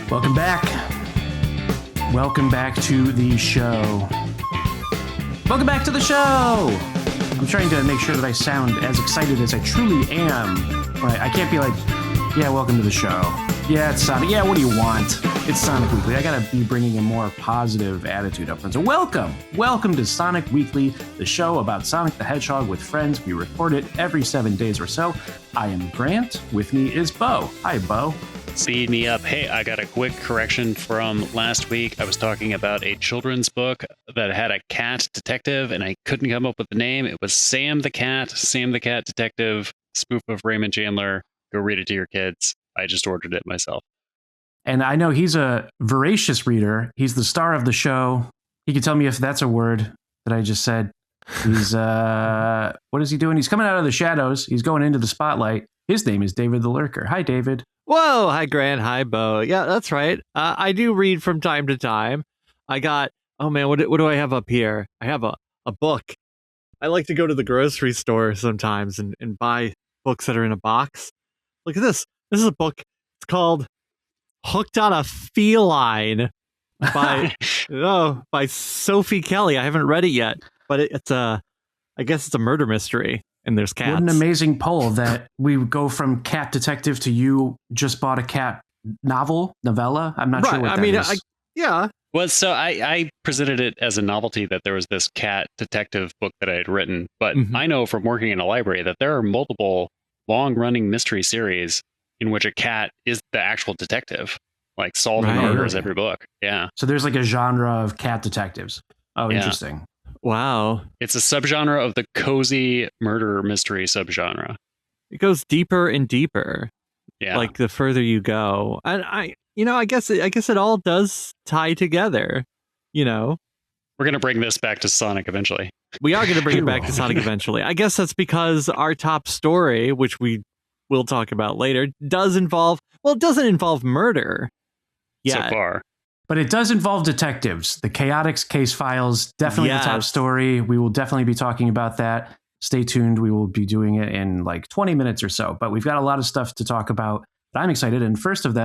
Welcome back. Welcome back to the show. Welcome back to the show. I'm trying to make sure that I sound as excited as I truly am. Right? I can't be like, yeah, welcome to the show. Yeah, it's Sonic. Yeah, what do you want? It's Sonic Weekly. I gotta be bringing a more positive attitude up front. So welcome to Sonic Weekly, the show about Sonic the Hedgehog with friends. We record it every 7 days or so. I am Grant. With me is Bo. Hi, Bo. Speed me up. Hey, I got a quick correction from last week. I was talking about a children's book that had a cat detective, and I couldn't come up with the name. It was Sam the Cat Detective, spoof of Raymond Chandler. Go read it to your kids. I just ordered it myself. And I know he's a voracious reader. He's the star of the show. He can tell me if that's a word that I just said. He's, what is he doing? He's coming out of the shadows. He's going into the spotlight. His name is David the Lurker. Hi, David. Whoa, hi Grant, hi Bo. Yeah, that's right. I do read from time to time. I got, oh man, what do I have up here? I have a book. I like to go to the grocery store sometimes and buy books that are in a box. Look at this. This is a book. It's called Hooked on a Feline by by Sophie Kelly. I haven't read it yet, but I guess it's a murder mystery. And there's cats. What an amazing poll that we go from cat detective to you just bought a cat novella. I'm not sure what that is. Yeah. Well, so I presented it as a novelty that there was this cat detective book that I had written. But I know from working in a library that there are multiple long-running mystery series in which a cat is the actual detective, like solving murders every book. Yeah. So there's like a genre of cat detectives. Oh, yeah. Interesting. Wow. It's a subgenre of the cozy murder mystery subgenre. It goes deeper and deeper. Yeah. Like the further you go. And I guess it all does tie together, you know. We're going to bring this back to Sonic eventually. We are going to bring it back to Sonic eventually. I guess that's because our top story, which we will talk about later, doesn't involve murder yet. So far. But it does involve detectives. The Chaotix Casefiles, definitely the top story. We will definitely be talking about that. Stay tuned. We will be doing it in like 20 minutes or so. But we've got a lot of stuff to talk about. But I'm excited. And first of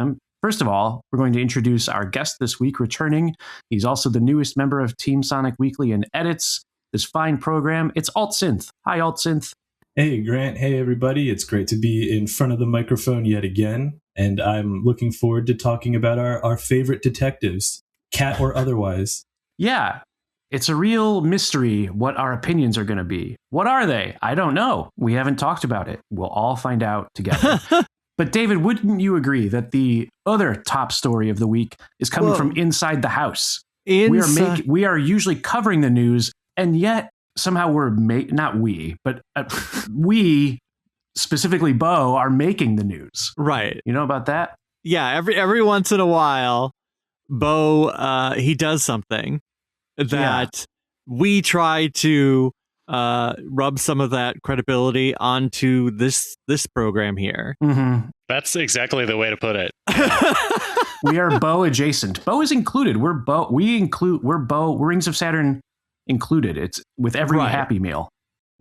all, we're going to introduce our guest this week returning. He's also the newest member of Team Sonic Weekly and edits this fine program. It's Altsynth. Hi, Altsynth. Hey, Grant. Hey, everybody. It's great to be in front of the microphone yet again. And I'm looking forward to talking about our favorite detectives, cat or otherwise. Yeah, it's a real mystery what our opinions are going to be. What are they? I don't know. We haven't talked about it. We'll all find out together. But David, wouldn't you agree that the other top story of the week is coming from inside the house? We are usually covering the news, and yet somehow we specifically Bo are making the news. Right. You know about that? Yeah, every once in a while, Bo he does something that we try to rub some of that credibility onto this program here. Mm-hmm. That's exactly the way to put it. We are Bo adjacent. Bo is included. We're Bo. We're Rings of Saturn included. It's with every Happy Meal.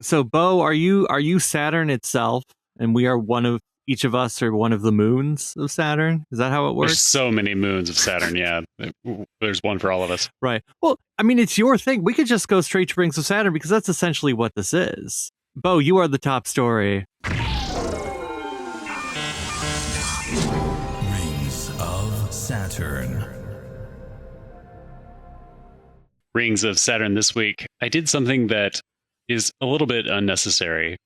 So, Bo, are you Saturn itself, and we are each of us are one of the moons of Saturn? Is that how it works? There's so many moons of Saturn, yeah. There's one for all of us. Right. Well, I mean, it's your thing. We could just go straight to Rings of Saturn because that's essentially what this is. Bo, you are the top story. Rings of Saturn. Rings of Saturn this week. I did something that is a little bit unnecessary.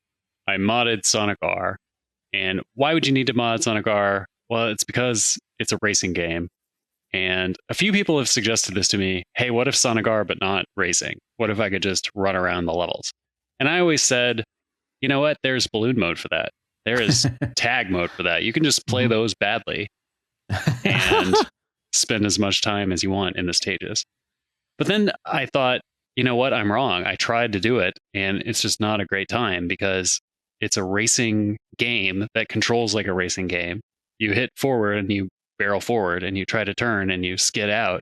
I modded Sonic R. And why would you need to mod Sonic R? Well, it's because it's a racing game. And a few people have suggested this to me. Hey, what if Sonic R but not racing? What if I could just run around the levels? And I always said, you know what? There's balloon mode for that. There is tag mode for that. You can just play those badly and spend as much time as you want in the stages. But then I thought, you know what? I'm wrong. I tried to do it, and it's just not a great time because it's a racing game that controls like a racing game. You hit forward and you barrel forward and you try to turn and you skid out.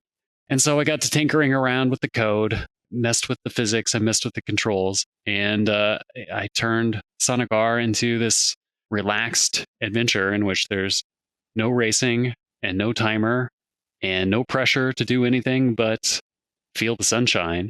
And so I got to tinkering around with the code, messed with the physics, I messed with the controls, and I turned Sonic R into this relaxed adventure in which there's no racing and no timer and no pressure to do anything but feel the sunshine.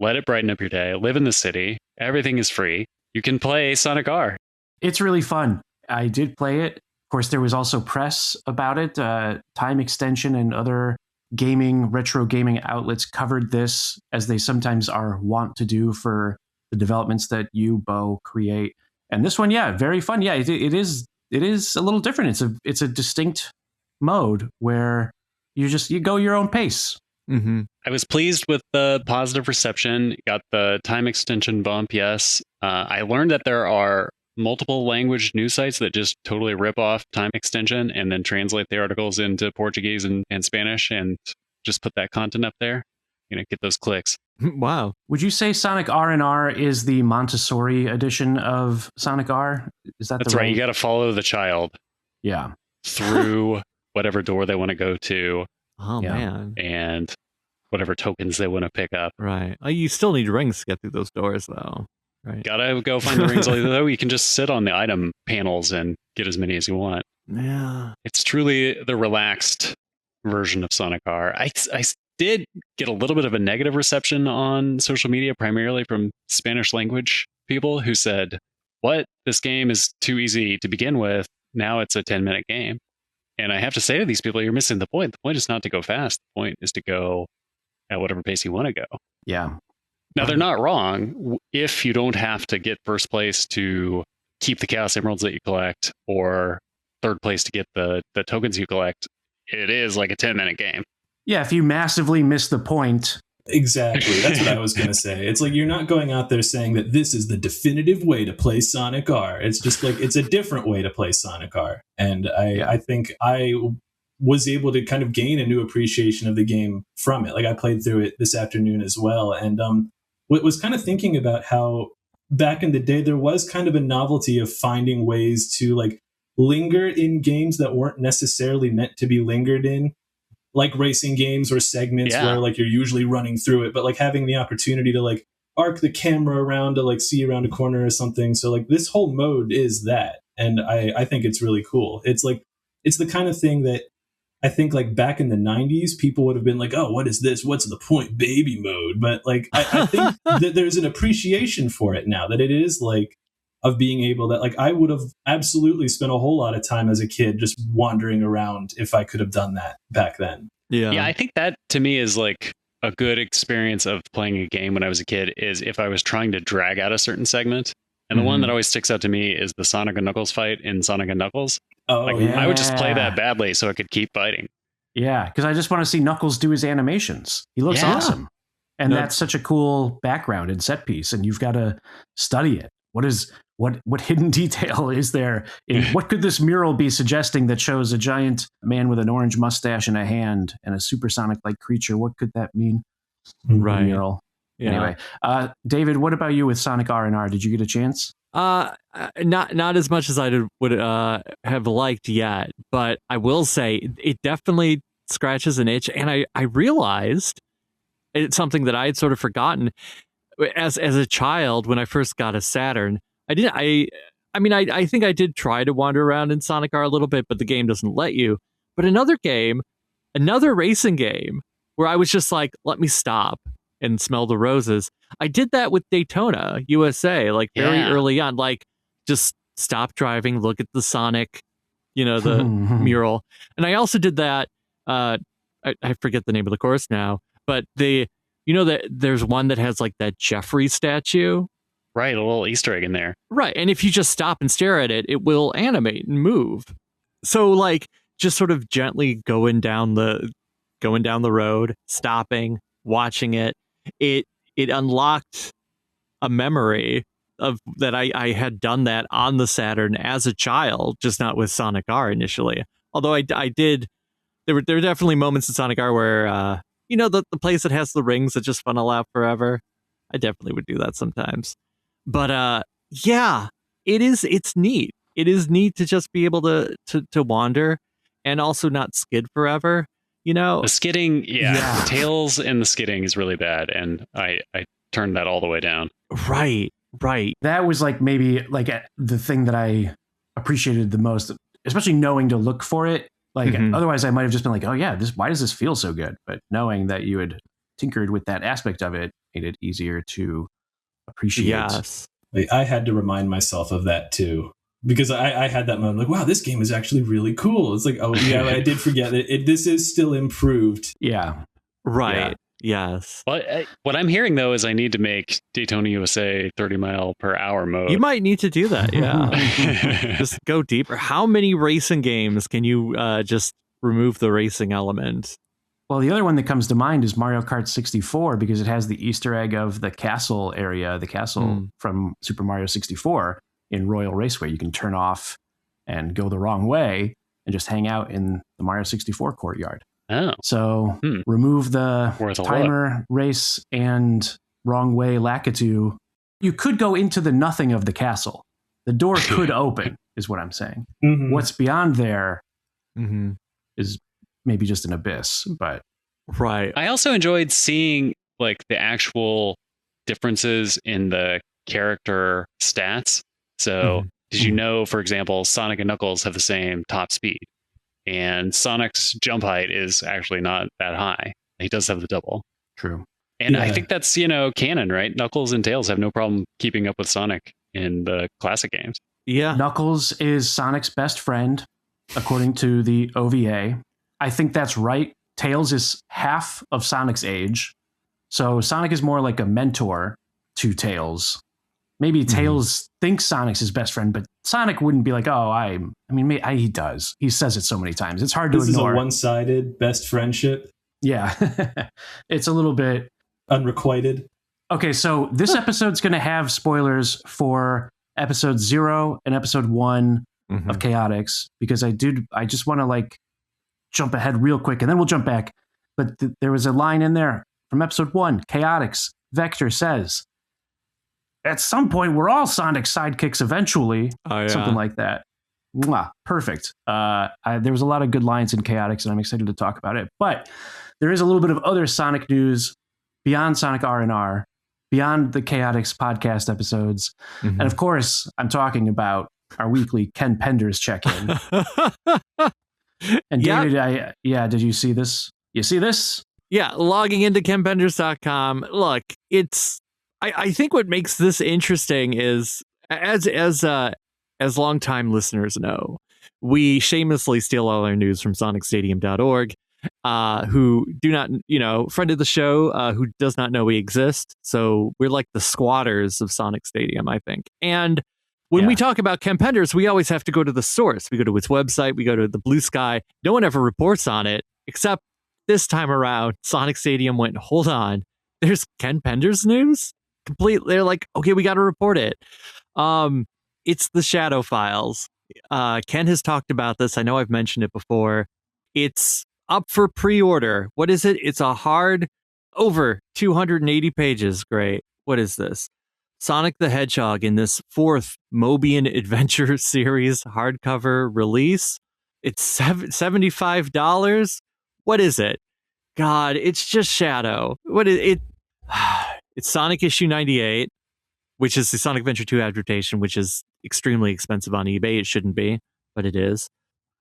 Let it brighten up your day. Live in the city. Everything is free. You can play Sonic R. It's really fun. I did play it. Of course, there was also press about it. Time Extension and other retro gaming outlets covered this, as they sometimes are wont to do for the developments that you, Bo, create. And this one, yeah, very fun. Yeah, it is a little different. It's a distinct mode where you go your own pace. Mm-hmm. I was pleased with the positive reception. Got the time extension bump, yes. I learned that there are multiple language news sites that just totally rip off time extension and then translate the articles into Portuguese and Spanish and just put that content up there. Get those clicks. Wow. Would you say Sonic R&R is the Montessori edition of Sonic R? That's right. You got to follow the child. Yeah. Through whatever door they want to go to. Oh, yeah. man. And whatever tokens they want to pick up. Right. You still need rings to get through those doors, though. Right. Gotta go find the rings. Although you can just sit on the item panels and get as many as you want. Yeah. It's truly the relaxed version of Sonic R. I did get a little bit of a negative reception on social media, primarily from Spanish language people who said, what? This game is too easy to begin with. Now it's a 10-minute game. And I have to say to these people, you're missing the point. The point is not to go fast. The point is to go at whatever pace you want to go. Yeah. Now, they're not wrong. If you don't have to get first place to keep the Chaos Emeralds that you collect, or third place to get the tokens you collect, it is like a 10-minute game. Yeah, if you massively miss the point. Exactly. That's what I was going to say. It's like you're not going out there saying that this is the definitive way to play Sonic R. It's just like it's a different way to play Sonic R. And I think I was able to kind of gain a new appreciation of the game from it. Like I played through it this afternoon as well. And was kind of thinking about how back in the day there was kind of a novelty of finding ways to like linger in games that weren't necessarily meant to be lingered in, like racing games or segments where like you're usually running through it, but like having the opportunity to like arc the camera around to like see around a corner or something. So like this whole mode is that. And I think it's really cool. It's like, it's the kind of thing that I think like back in the 90s, people would have been like, oh, what is this? What's the point? Baby mode. But like, I think that there's an appreciation for it now, that it is like of being able that like I would have absolutely spent a whole lot of time as a kid just wandering around if I could have done that back then. Yeah, I think that to me is like a good experience of playing a game when I was a kid is if I was trying to drag out a certain segment. And the one that always sticks out to me is the Sonic and Knuckles fight in Sonic and Knuckles. Oh, like, yeah. I would just play that badly so I could keep fighting. Yeah, because I just want to see Knuckles do his animations. He looks awesome. And that's such a cool background and set piece, and you've got to study it. What hidden detail is there? What could this mural be suggesting that shows a giant man with an orange mustache and a hand and a supersonic-like creature? What could that mean? Right. Mural. Yeah. Anyway, David, what about you with Sonic R&R? Did you get a chance? Not as much as I would have liked yet, but I will say it definitely scratches an itch, and I realized it's something that I had sort of forgotten as a child when I first got a Saturn. I think I did try to wander around in Sonic R a little bit, but the game doesn't let you. But another racing game where I was just like, let me stop and smell the roses. I did that with Daytona USA, like very early on, like just stop driving, look at the Sonic, the mural. And I also did that. I forget the name of the course now, but that there's one that has like that Jeffrey statue. Right. A little Easter egg in there. Right. And if you just stop and stare at it, it will animate and move. So like just sort of gently going down the road, stopping, watching it. It unlocked a memory of that I had done that on the Saturn as a child, just not with Sonic R initially. Although I did, there were definitely moments in Sonic R where, the place that has the rings that just funnel out forever. I definitely would do that sometimes. But it's neat. It is neat to just be able to wander and also not skid forever. The skidding, the tails and the skidding is really bad, and I turned that all the way down. Right. That was like maybe like the thing that I appreciated the most, especially knowing to look for it Like otherwise I might have just been like, oh yeah, why does this feel so good? But knowing that you had tinkered with that aspect of it made it easier to appreciate. Yes. Like, I had to remind myself of that too. Because I had that moment like, wow, this game is actually really cool. It's like, oh yeah, I did forget that this is still improved. Yeah. Right. Yeah. Yes. But what I'm hearing though is I need to make Daytona USA 30-mile-per-hour mode. You might need to do that. Yeah. Just go deeper. How many racing games can you just remove the racing element? Well, the other one that comes to mind is Mario Kart 64 because it has the Easter egg of the castle area, the castle from Super Mario 64 in Royal Raceway. You can turn off and go the wrong way and just hang out in the Mario 64 courtyard. Oh. So remove the timer, race, and wrong way Lakitu. You could go into the nothing of the castle. The door could open, is what I'm saying. What's beyond there is maybe just an abyss, but... Right. I also enjoyed seeing like the actual differences in the character stats. So did you know, for example, Sonic and Knuckles have the same top speed? And Sonic's jump height is actually not that high. He does have the double. True. And I think that's, canon, right? Knuckles and Tails have no problem keeping up with Sonic in the classic games. Yeah. Knuckles is Sonic's best friend, according to the OVA. I think that's right. Tails is half of Sonic's age. So Sonic is more like a mentor to Tails. Maybe Tails thinks Sonic's his best friend, but Sonic wouldn't be like, he does. He says it so many times. It's hard to ignore. This is a one-sided best friendship. Yeah. It's a little bit... unrequited. Okay, so this episode's going to have spoilers for episode 0 and episode 1 of Chaotix, because I just want to jump ahead real quick, and then we'll jump back. But there was a line in there from episode 1, Chaotix. Vector says, at some point, we're all Sonic sidekicks eventually. Oh, yeah. Something like that. Mwah, perfect. There was a lot of good lines in Chaotix, and I'm excited to talk about it. But there is a little bit of other Sonic news beyond Sonic R&R, beyond the Chaotix podcast episodes. And of course, I'm talking about our weekly Ken Penders check-in. And David, did you see this? You see this? Yeah, logging into kenpenders.com. Look, I think what makes this interesting is, as longtime listeners know, we shamelessly steal all our news from sonicstadium.org, who do not, friend of the show, who does not know we exist. So we're like the squatters of Sonic Stadium, I think. And when we talk about Ken Penders, we always have to go to the source. We go to its website, we go to the Blue Sky. No one ever reports on it, except this time around, Sonic Stadium went, hold on, there's Ken Penders news? They're like, okay, we got to report it. It's the Shadow Files. Ken has talked about this. I know I've mentioned it before. It's up for pre-order. What is it? It's a hard, over 280 pages. Great. What is this? Sonic the Hedgehog in this 4th Mobian Adventure Series hardcover release. It's $75. What is it? God, it's just Shadow. What is it? It's Sonic issue 98, which is the Sonic Adventure 2 adaptation, which is extremely expensive on eBay. It shouldn't be, but it is.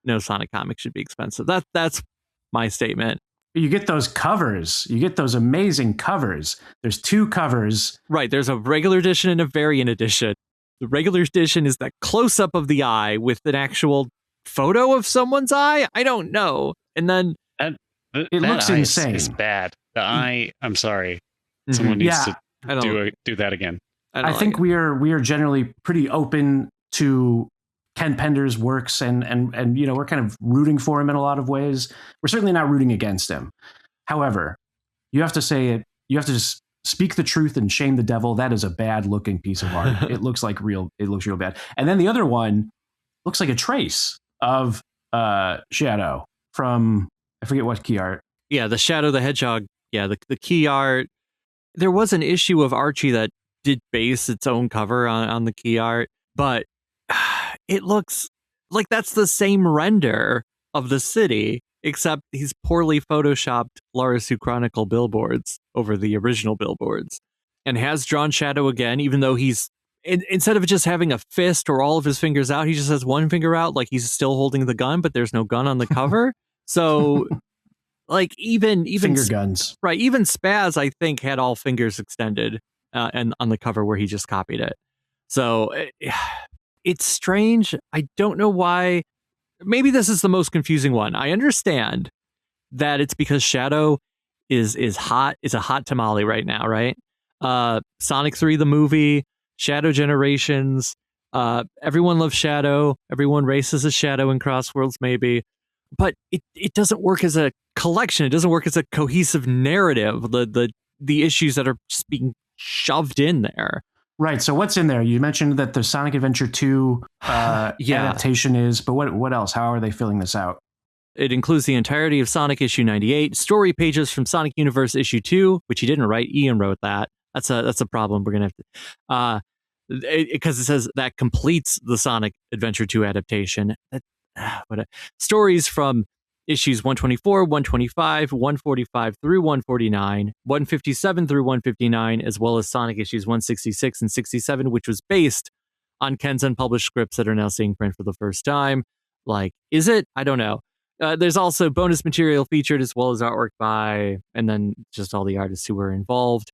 No Sonic comic should be expensive. That's my statement. You get those covers. You get those amazing covers. There's 2 covers. Right. There's a regular edition and a variant edition. The regular edition is that close-up of the eye with an actual photo of someone's eye. I don't know. And then... it looks insane. It's bad. The eye, I'm sorry. Someone needs to do that again. I think we are generally pretty open to Ken Penders' works, and we're kind of rooting for him in a lot of ways. We're certainly not rooting against him. However, you have to say it. You have to just speak the truth and shame the devil. That is a bad looking piece of art. It looks real bad. And then the other one looks like a trace of Shadow from, I forget what key art. Yeah, the Shadow the Hedgehog. Yeah, the key art. There was an issue of Archie that did base its own cover on the key art, but it looks like that's the same render of the city, except he's poorly photoshopped Lars Who Chronicle billboards over the original billboards, and has drawn Shadow again, even though he's instead of just having a fist or all of his fingers out, he just has one finger out, like he's still holding the gun, but there's no gun on the cover. So, like even finger guns, right? Even Spaz, I think, had all fingers extended, and on the cover where he just copied it. So it's strange. I don't know why. Maybe this is the most confusing one. I understand that it's because Shadow is a hot tamale right now, right? Sonic 3 the movie, Shadow Generations, everyone loves Shadow, everyone races as Shadow in Crossworlds maybe, but it doesn't work as a collection. It doesn't work as a cohesive narrative. The issues that are just being shoved in there. Right. So what's in there? You mentioned that the Sonic Adventure 2 adaptation is, but what else? How are they filling this out? It includes the entirety of Sonic issue 98, story pages from Sonic Universe issue 2, which he didn't write. Ian wrote that. That's a problem. We're going to have to, because it says that completes the Sonic Adventure 2 adaptation. Stories from issues 124, 125, 145 through 149, 157 through 159, as well as Sonic issues 166 and 67, which was based on Ken's unpublished scripts that are now seeing print for the first time. Like, is it? I don't know. There's also bonus material featured, as well as artwork by, and then just all the artists who were involved.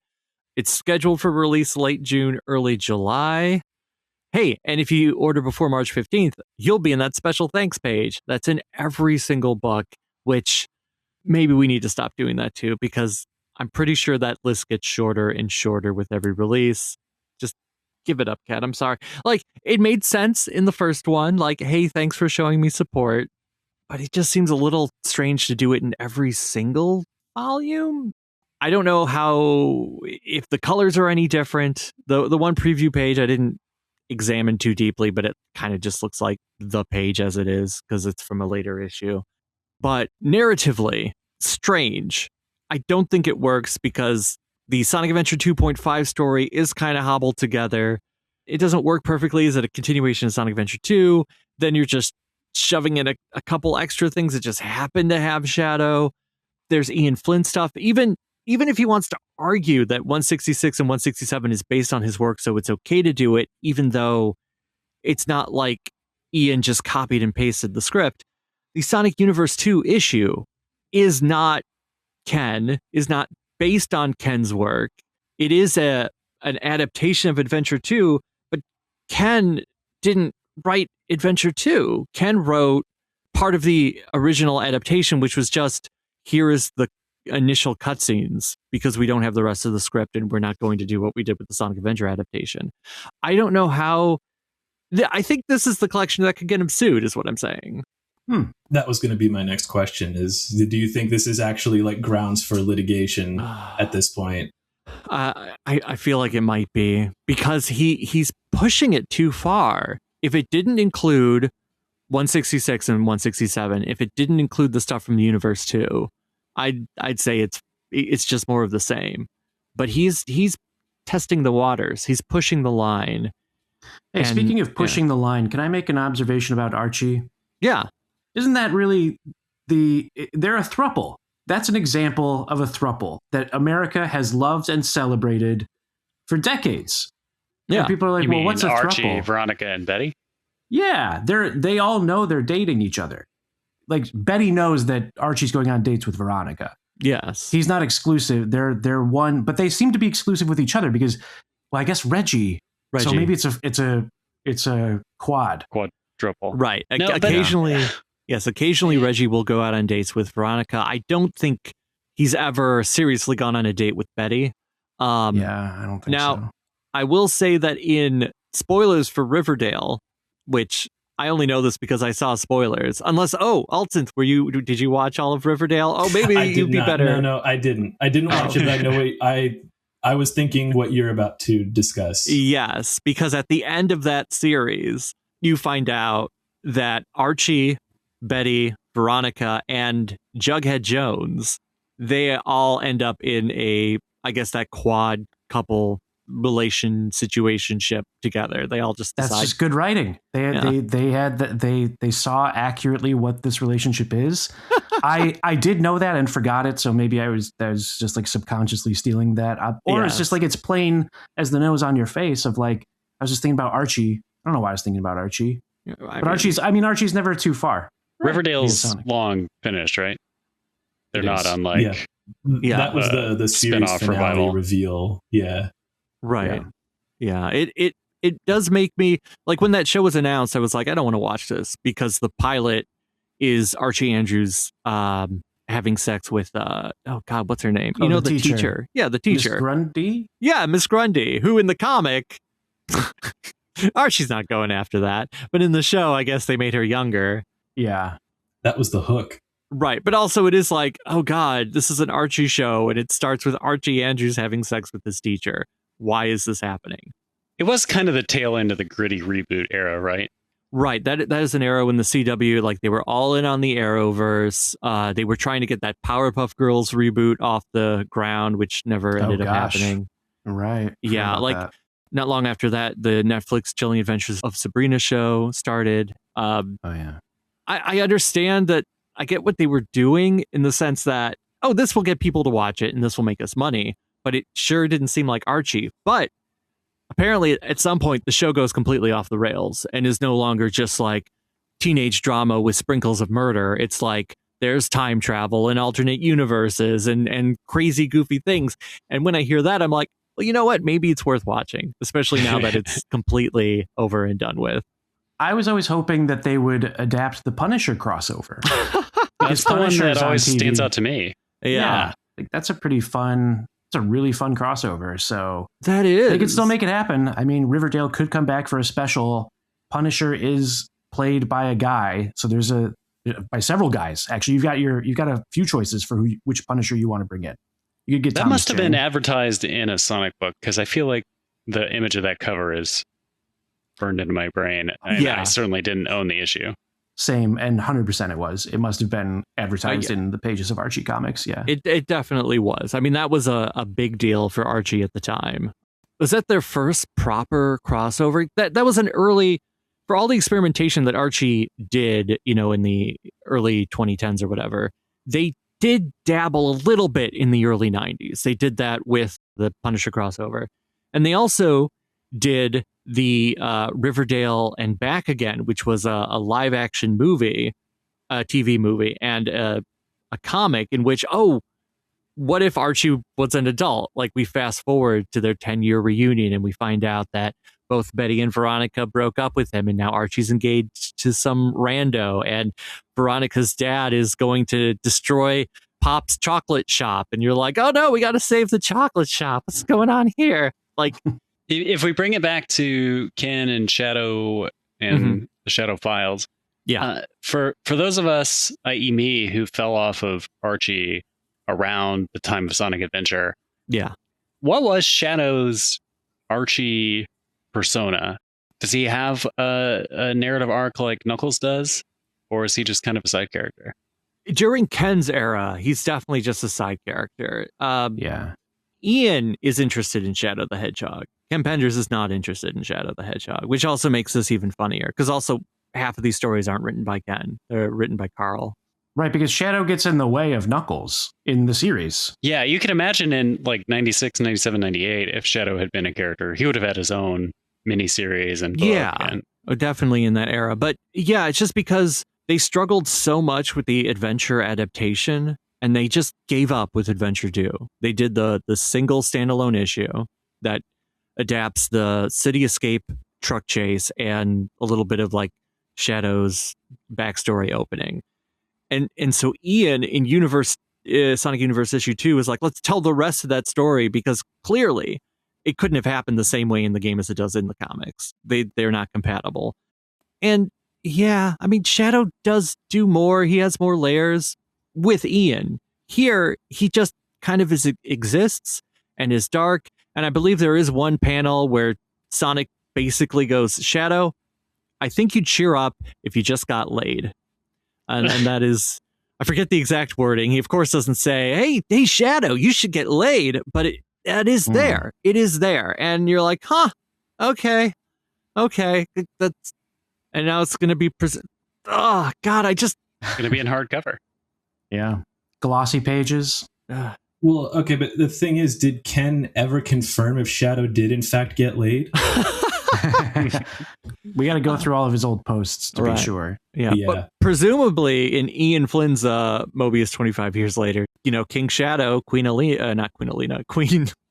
It's scheduled for release late June, early July. Hey, and if you order before March 15th, you'll be in that special thanks page. That's in every single book, which maybe we need to stop doing that too, because I'm pretty sure that list gets shorter and shorter with every release. Just give it up, Kat. I'm sorry. Like, it made sense in the first one. Like, hey, thanks for showing me support. But it just seems a little strange to do it in every single volume. I don't know if the colors are any different. The one preview page I didn't examine too deeply, but it kind of just looks like the page as it is because it's from a later issue. But narratively, strange. I don't think it works because the Sonic Adventure 2.5 story is kind of hobbled together. It doesn't work perfectly. Is it a continuation of Sonic Adventure 2? Then you're just shoving in a couple extra things that just happen to have Shadow. There's Ian Flynn stuff. Even if he wants to argue that 166 and 167 is based on his work, so it's okay to do it, even though it's not like Ian just copied and pasted the script. The Sonic Universe 2 issue is not based on Ken's work. It is an adaptation of Adventure 2, but Ken didn't write Adventure 2. Ken wrote part of the original adaptation, which was just, here is the initial cutscenes, because we don't have the rest of the script and we're not going to do what we did with the Sonic Adventure adaptation. I don't know how. I think this is the collection that could get him sued, is what I'm saying. That was going to be my next question, is do you think this is actually like grounds for litigation at this point? I feel like it might be, because he's pushing it too far. If it didn't include 166 and 167, if it didn't include the stuff from the Universe 2, I'd say it's just more of the same. But he's testing the waters. He's pushing the line. Hey, speaking of pushing the line, can I make an observation about Archie? Yeah. Isn't that really they're a throuple. That's an example of a throuple that America has loved and celebrated for decades. Yeah. And people are like, well, what's a Archie, throuple? Veronica, and Betty? Yeah, they all know they're dating each other. Like, Betty knows that Archie's going on dates with Veronica. Yes. He's not exclusive. They're one, but they seem to be exclusive with each other because, well, I guess Reggie. So maybe it's a quad. Quadruple. Right. No, occasionally, yes, occasionally Reggie will go out on dates with Veronica. I don't think he's ever seriously gone on a date with Betty. I don't think so. Now, I will say that in spoilers for Riverdale, which I only know this because I saw spoilers. Unless, Altsynth, did you watch all of Riverdale? Oh, maybe you'd be better. No, I didn't. I didn't watch it. I know I was thinking what you're about to discuss. Yes, because at the end of that series, you find out that Archie, Betty, Veronica, and Jughead Jones, they all end up in that quad couple situationship together. They all just decide. That's just good writing. They saw accurately what this relationship is. I did know that and forgot it, so maybe I was just like subconsciously stealing that, or it's just like it's plain as the nose on your face of like, I was just thinking about Archie. I don't know why I was thinking about Archie. I But mean, Archie's never too far. Riverdale's long finished, right? They're not unlike that was the series spin-off finale revival. reveal. Yeah. right. Yeah. It does make me like when that show was announced, I was like, I don't want to watch this because the pilot is Archie Andrews having sex with oh God, what's her name? Oh, you know, the the teacher. teacher. Yeah, the teacher. Miss Grundy? Yeah, Miss Grundy, who in the comic Archie's not going after that. But in the show, I guess they made her younger. Yeah. That was the hook. Right. But also it is like, oh God, this is an Archie show and it starts with Archie Andrews having sex with his teacher. Why is this happening? It was kind of the tail end of the gritty reboot era, right? Right. That is an era when the CW, like they were all in on the Arrowverse. They were trying to get that Powerpuff Girls reboot off the ground, which never ended up happening. Right. Yeah. Like that. not long after that, the Netflix Chilling Adventures of Sabrina show started. Oh yeah. I understand that. I get what they were doing in the sense that, oh, this will get people to watch it and this will make us money. But it sure didn't seem like Archie. But apparently at some point the show goes completely off the rails and is no longer just like teenage drama with sprinkles of murder. It's like there's time travel and alternate universes and crazy goofy things. And when I hear that, I'm like, well, you know what? Maybe it's worth watching, especially now that it's completely over and done with. I was always hoping that they would adapt the Punisher crossover. That's the one Punisher's that on always TV. stands out to me. Yeah. Like that's a pretty fun. It's a really fun crossover. So That is. they could still make it happen. I mean, Riverdale could come back for a special. Punisher is played by a guy, so there's by several guys. Actually, you've got a few choices for which Punisher you want to bring in. You could get That Thomas must have Jane. been advertised in a Sonic book because I feel like the image of that cover is burned into my brain. And Yeah. I certainly didn't own the issue. Same, and 100% it was. It must have been advertised yeah. in the pages of Archie Comics. Yeah. It definitely was. I mean, that was a big deal for Archie at the time. Was that their first proper crossover? That was an early, for all the experimentation that Archie did, you know, in the early 2010s or whatever, they did dabble a little bit in the early 90s. They did that with the Punisher crossover. And they also did the Riverdale and Back Again, which was a live action movie, a TV movie, and a comic in which, oh, what if Archie was an adult? Like we fast forward to their 10-year reunion and we find out that both Betty and Veronica broke up with him and now Archie's engaged to some rando and Veronica's dad is going to destroy Pop's chocolate shop. And you're like, oh no, we got to save the chocolate shop. What's going on here? Like, If we bring it back to Ken and Shadow and the Shadow Files, yeah, for those of us, i.e. me, who fell off of Archie around the time of Sonic Adventure, yeah. what was Shadow's Archie persona? Does he have a narrative arc like Knuckles does? Or is he just kind of a side character? During Ken's era, he's definitely just a side character. Yeah. Ian is interested in Shadow the Hedgehog. Ken Penders is not interested in Shadow the Hedgehog, which also makes this even funnier because also half of these stories aren't written by Ken. They're written by Carl. Right, because Shadow gets in the way of Knuckles in the series. Yeah, you can imagine in like 96, 97, 98, if Shadow had been a character, he would have had his own miniseries and book. Yeah, and definitely in that era. But yeah, it's just because they struggled so much with the adventure adaptation and they just gave up with Adventure 2. They did the single standalone issue that adapts the city escape truck chase and a little bit of like Shadow's backstory opening. And so Ian in Sonic Universe issue 2 is like, let's tell the rest of that story because clearly it couldn't have happened the same way in the game as it does in the comics. They're not compatible. And yeah, I mean, Shadow does do more. He has more layers with Ian. Here, he just kind of exists and is dark. And I believe there is one panel where Sonic basically goes, Shadow, I think you'd cheer up if you just got laid. And that is, I forget the exact wording. He, of course, doesn't say, hey, Shadow, you should get laid. But that is there. It is there. And you're like, huh, okay. That's, and now it's going to be, oh, God, it's going to be in hardcover. Yeah. Glossy pages. Well, okay, but the thing is, did Ken ever confirm if Shadow did in fact get laid? We got to go through all of his old posts to be sure. Yeah. But presumably in Ian Flynn's Mobius 25 years later, King Shadow, Queen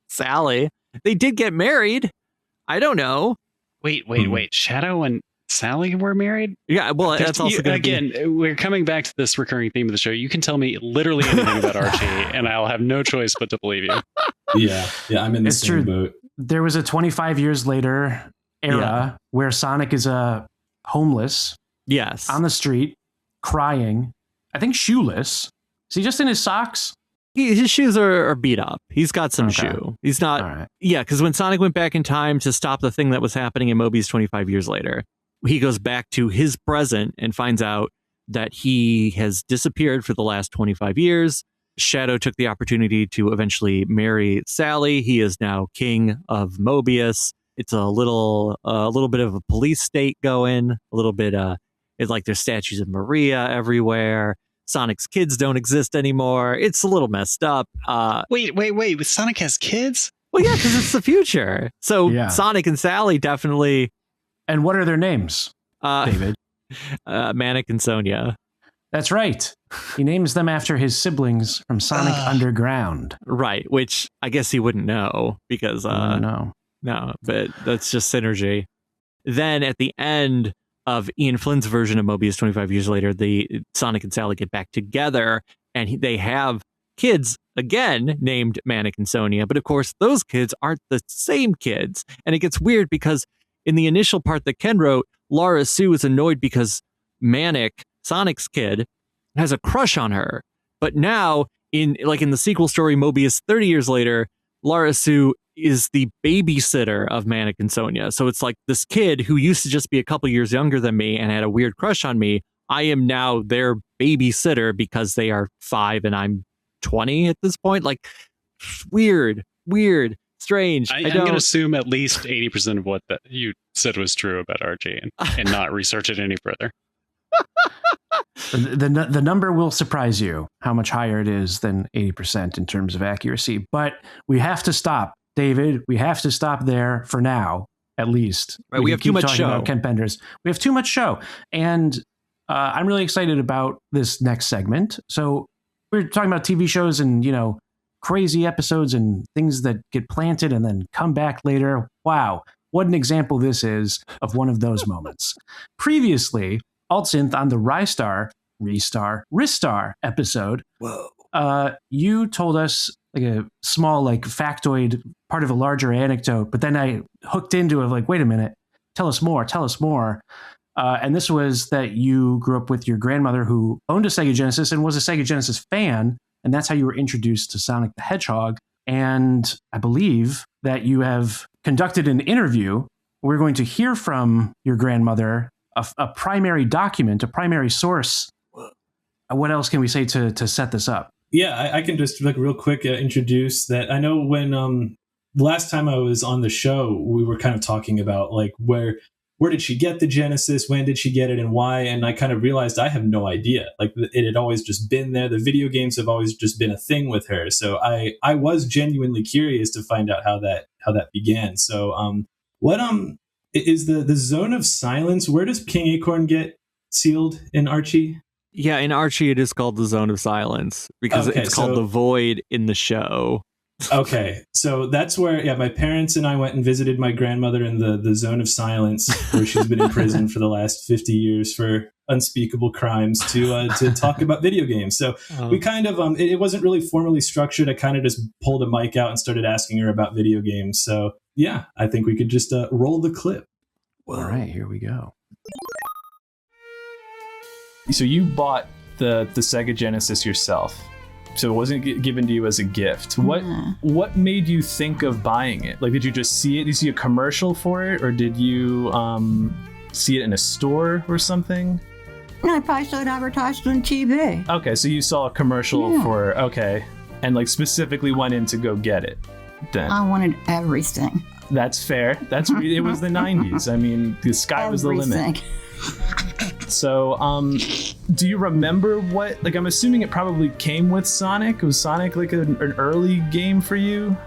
Sally, they did get married. I don't know. Wait. Shadow and Sally were married? Yeah, well, that's also we're coming back to this recurring theme of the show. You can tell me literally anything about Archie, and I'll have no choice but to believe you. Yeah, I'm in the same boat. There was a 25 years later era where Sonic is homeless. Yes. On the street, crying. I think shoeless. Is he just in his socks? His shoes are beat up. He's got some shoe. He's not. Right. Yeah, because when Sonic went back in time to stop the thing that was happening in Mobius 25 years later, he goes back to his present and finds out that he has disappeared for the last 25 years. Shadow took the opportunity to eventually marry Sally. He is now king of Mobius. It's a little bit of a police state going. A little bit. It's like there's statues of Maria everywhere. Sonic's kids don't exist anymore. It's a little messed up. Wait. Sonic has kids? Well, yeah, because it's the future. So Sonic and Sally definitely. And what are their names, David? Manic and Sonia. That's right. He names them after his siblings from Sonic Underground. Right, which I guess he wouldn't know because... No, but that's just synergy. Then at the end of Ian Flynn's version of Mobius 25 years later, the Sonic and Sally get back together and they have kids again named Manic and Sonia. But of course, those kids aren't the same kids. And it gets weird because in the initial part that Ken wrote, Laura Sue is annoyed because Manic, Sonic's kid, has a crush on her. But now, in the sequel story, Mobius 30 years later, Laura Sue is the babysitter of Manic and Sonia. So it's like this kid who used to just be a couple years younger than me and had a weird crush on me. I am now their babysitter because they are 5 and I'm 20 at this point. Like, weird, strange. I'm going to assume at least 80% of what you said was true about Archie and not research it any further. The number will surprise you how much higher it is than 80% in terms of accuracy. But we have to stop, David. We have to stop there for now, at least. Right, we have too much show. Ken Penders. We have too much show. And I'm really excited about this next segment. So we're talking about TV shows and, crazy episodes and things that get planted and then come back later. Wow. What an example this is of one of those moments. Previously, Altsynth on the Ristar episode. Whoa. You told us like a small factoid, part of a larger anecdote, but then I hooked into it wait a minute, tell us more. And this was that you grew up with your grandmother who owned a Sega Genesis and was a Sega Genesis fan. And that's how you were introduced to Sonic the Hedgehog. And I believe that you have conducted an interview. We're going to hear from your grandmother, a primary document, a primary source. What else can we say to set this up? Yeah, I can just real quick introduce that. I know when the last time I was on the show, we were kind of talking about where did she get the Genesis? When did she get it and why? And I kind of realized I have no idea. It had always just been there. The video games have always just been a thing with her. So I was genuinely curious to find out how that began. So what is the Zone of Silence? Where does King Acorn get sealed in Archie? Yeah, in Archie it is called the Zone of Silence because it's called the Void in the show. Okay, so that's where my parents and I went and visited my grandmother in the Zone of Silence, where she's been in prison for the last 50 years for unspeakable crimes to talk about video games. So we kind of it wasn't really formally structured. I kind of just pulled a mic out and started asking her about video games. So yeah, I think we could just roll the clip. All right, here we go. So you bought the Sega Genesis yourself. So it wasn't given to you as a gift. What made you think of buying it? Did you just see it? Did you see a commercial for it? Or did you see it in a store or something? No, I probably saw it advertised on TV. Okay, so you saw a commercial for and specifically went in to go get it. Then I wanted everything. That's fair. It was the 90s. I mean, the sky was the limit. So, do you remember what? I'm assuming it probably came with Sonic. Was Sonic an early game for you?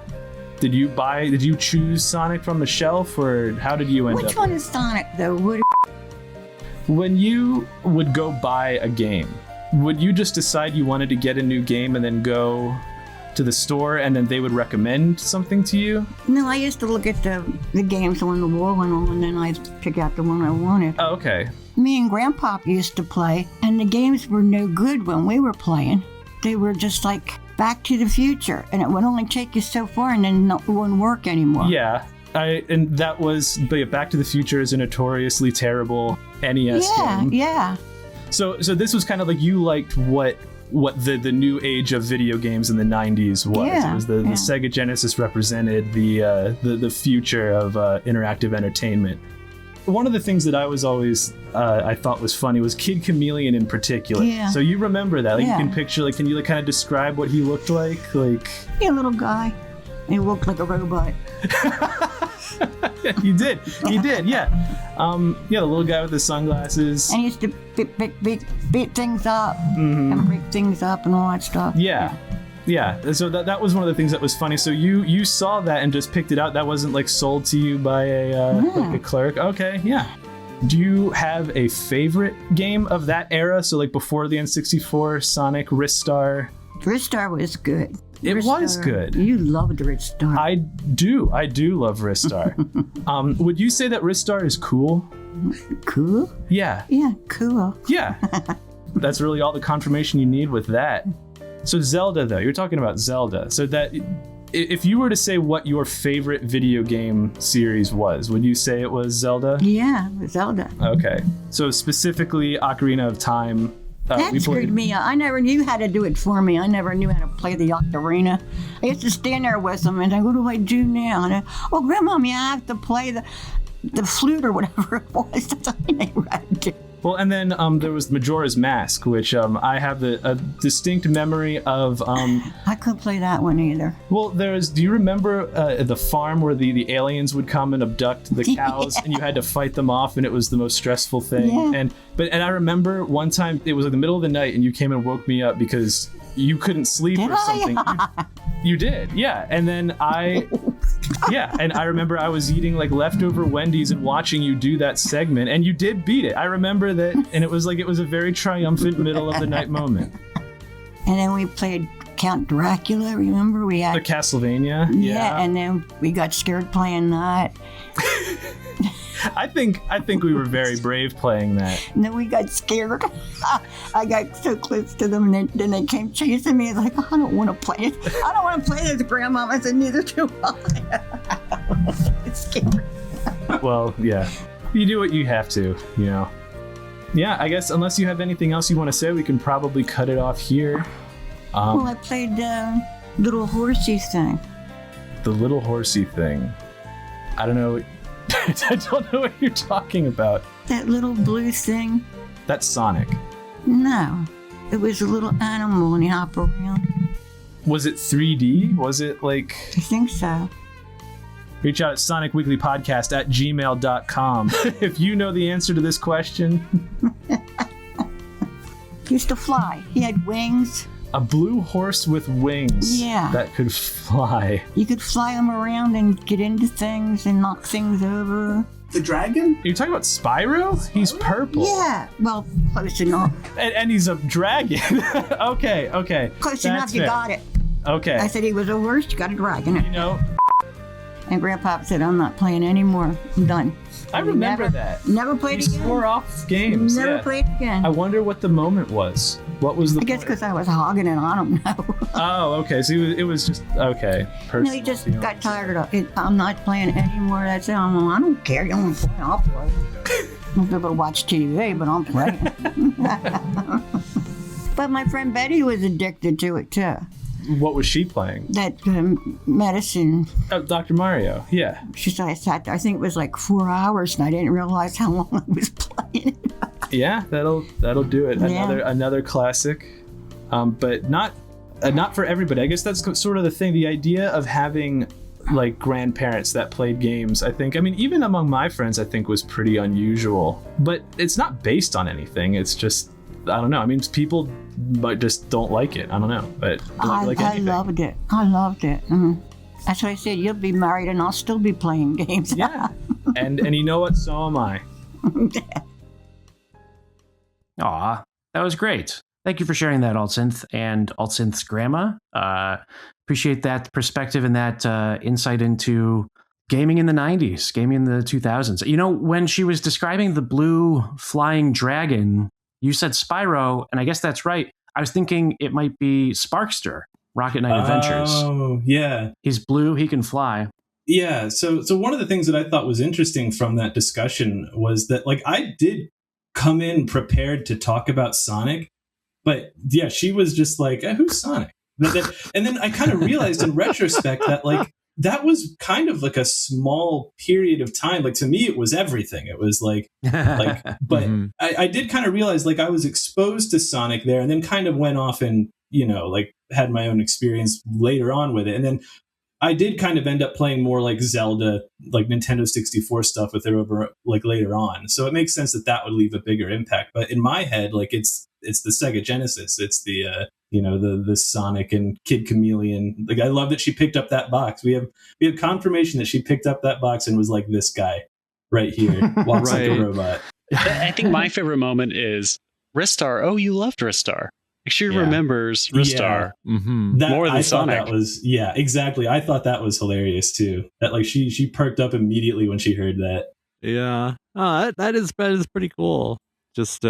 Did you choose Sonic from the shelf, or how did you end up? Which one is Sonic, though? When you would go buy a game, would you just decide you wanted to get a new game and then go to the store and then they would recommend something to you? No, I used to look at the games on the wall and then I'd pick out the one I wanted. Oh, okay. Me and Grandpa used to play, and the games were no good when we were playing. They were just like Back to the Future, and it would only take you so far and then it wouldn't work anymore. Yeah. And that was, but Back to the Future is a notoriously terrible NES game. Yeah. So this was kind of like you liked what the new age of video games in the 90s was. Yeah, It was the Sega Genesis represented the future of interactive entertainment. One of the things that I was always I thought was funny was Kid Chameleon in particular. Yeah. So you remember that? Like, Yeah. you can picture, like, can you kind of describe what he looked like? Like, Yeah, little guy. He looked like a robot. he did, yeah. The little guy with the sunglasses. And he used to beat things up and break things up and all that stuff. Yeah. So that was one of the things that was funny. So you saw that and just picked it out. That wasn't like sold to you by like a clerk. Okay, yeah. Do you have a favorite game of that era? So like before the N64, Sonic, Ristar. Ristar was good. It was good. You loved Ristar. I do love Ristar. Would you say that Ristar is cool? Cool? Yeah. Yeah, cool. Yeah. That's really all the confirmation you need with that. So Zelda, though, you're talking about Zelda. So that if you were to say what your favorite video game series was, would you say it was Zelda? Yeah, Zelda. Okay. So specifically Ocarina of Time. That screwed me up. I never knew how to do it for me. I never knew how to play the ocarina. I used to stand there with them and think, what do I do now? And oh, Grandma, I have to play the flute or whatever it was. That's all I never had to do. Well, and then there was Majora's Mask, which I have a distinct memory of. I couldn't play that one either. Well, do you remember the farm where the aliens would come and abduct the cows and you had to fight them off, and it was the most stressful thing? Yeah. And I remember one time it was like the middle of the night and you came and woke me up because you couldn't sleep Did or something. I? You did, yeah. And then and I remember I was eating like leftover Wendy's and watching you do that segment, and you did beat it. I remember that, and it was a very triumphant middle of the night moment. And then we played Count Dracula, remember? We had The Castlevania, yeah, and then we got scared playing that. I think we were very brave playing that. And then we got scared. I got so close to them, and then they came chasing me. I was like, I don't want to play it. I don't want to play this, Grandma. I said, neither do I. It's scary. Well, yeah. You do what you have to, you know. Yeah, I guess unless you have anything else you want to say, we can probably cut it off here. Well, I played the little horsey thing. The little horsey thing. I don't know. I don't know what you're talking about. That little blue thing? That's Sonic. No. It was a little animal and he hopped around. Was it 3D? Was it like... I think so. Reach out at SonicWeeklyPodcast at gmail.com if you know the answer to this question. He used to fly. He had wings. A blue horse with wings. Yeah. That could fly. You could fly him around and get into things and knock things over. The dragon? Are you talking about Spyro? He's purple. Yeah. Well, close enough. And he's a dragon. Okay. Close That's enough, you fair. got it. Okay. I said he was a horse, you got a dragon. You know, And Grandpa said, I'm not playing anymore. I'm done. I remember that. Never played You again. swore off games. Never yeah. played again. I wonder what the moment was. What was the I guess point? because I was hogging it. I don't know. Oh, okay. So it was just, okay. No, he just got tired of it. I'm not playing anymore. That's it. I don't care. You don't play. I'll play. I'm able to watch TV, but I'm playing. But my friend Betty was addicted to it too. What was she playing? That medicine. Oh, Dr. Mario. Yeah. She said I sat there. I think it was like 4 hours, and I didn't realize how long I was playing. Yeah, that'll do it. Yeah. Another classic, but not for everybody. I guess that's sort of the thing. The idea of having like grandparents that played games, I think. I mean, even among my friends, I think was pretty unusual. But it's not based on anything. It's just, I don't know. I mean, people just don't like it. I don't know. But I like anything. loved it. I loved it. Mm. That's what I said. You'll be married and I'll still be playing games. Yeah. And you know what? So am I. Aw, that was great. Thank you for sharing that, Altsynth, and Altsynth's grandma. Appreciate that perspective and that insight into gaming in the 90s, gaming in the 2000s. You know, when she was describing the blue flying dragon, you said Spyro, and I guess that's right. I was thinking it might be Sparkster, Rocket Knight Adventures. Oh, yeah. He's blue, he can fly. Yeah, so one of the things that I thought was interesting from that discussion was that, like, I did come in prepared to talk about Sonic, but yeah, she was just like, who's Sonic? And then I kind of realized in retrospect that, like, that was kind of like a small period of time. Like, to me, it was everything. It was like but I did kind of realize, like, I was exposed to Sonic there and then kind of went off and, you know, like, had my own experience later on with it. And then I did kind of end up playing more like Zelda, like Nintendo 64 stuff with it over like later on. So it makes sense that that would leave a bigger impact. But in my head, like, it's the Sega Genesis. It's the the Sonic and Kid Chameleon. Like, I love that she picked up that box. We have confirmation that she picked up that box and was like, this guy right here walks like a robot. I think my favorite moment is Ristar. Oh, you loved Ristar. She remembers Ristar more than Sonic. That was, yeah, exactly. I thought that was hilarious too. That, like, she perked up immediately when she heard that. Yeah, that is pretty cool. Just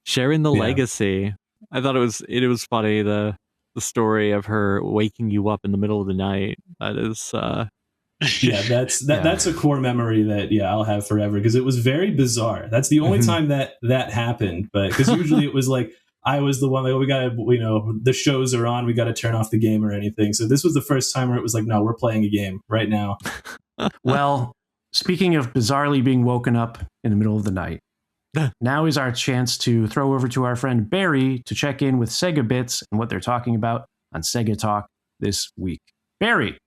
sharing the legacy. I thought it was funny, the story of her waking you up in the middle of the night. That is that's a core memory that I'll have forever, because it was very bizarre. That's the only time that happened. But because usually it was like, I was the one like, we gotta, the shows are on, we gotta turn off the game or anything. So this was the first time where it was like, no, we're playing a game right now. Well, speaking of bizarrely being woken up in the middle of the night, now is our chance to throw over to our friend Barry to check in with Sega Bits and what they're talking about on Sega Talk this week. Barry.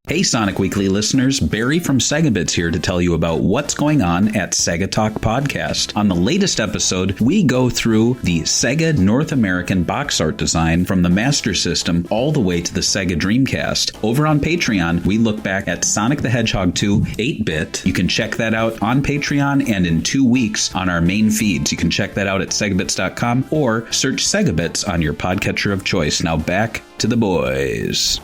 Hey Sonic Weekly listeners, Barry from SegaBits here to tell you about what's going on at Sega Talk Podcast. On the latest episode, we go through the Sega North American box art design from the Master System all the way to the Sega Dreamcast. Over on Patreon, we look back at Sonic the Hedgehog 2 8-bit. You can check that out on Patreon and in 2 weeks on our main feeds. You can check that out at segabits.com or search SegaBits on your podcatcher of choice. Now back to the boys.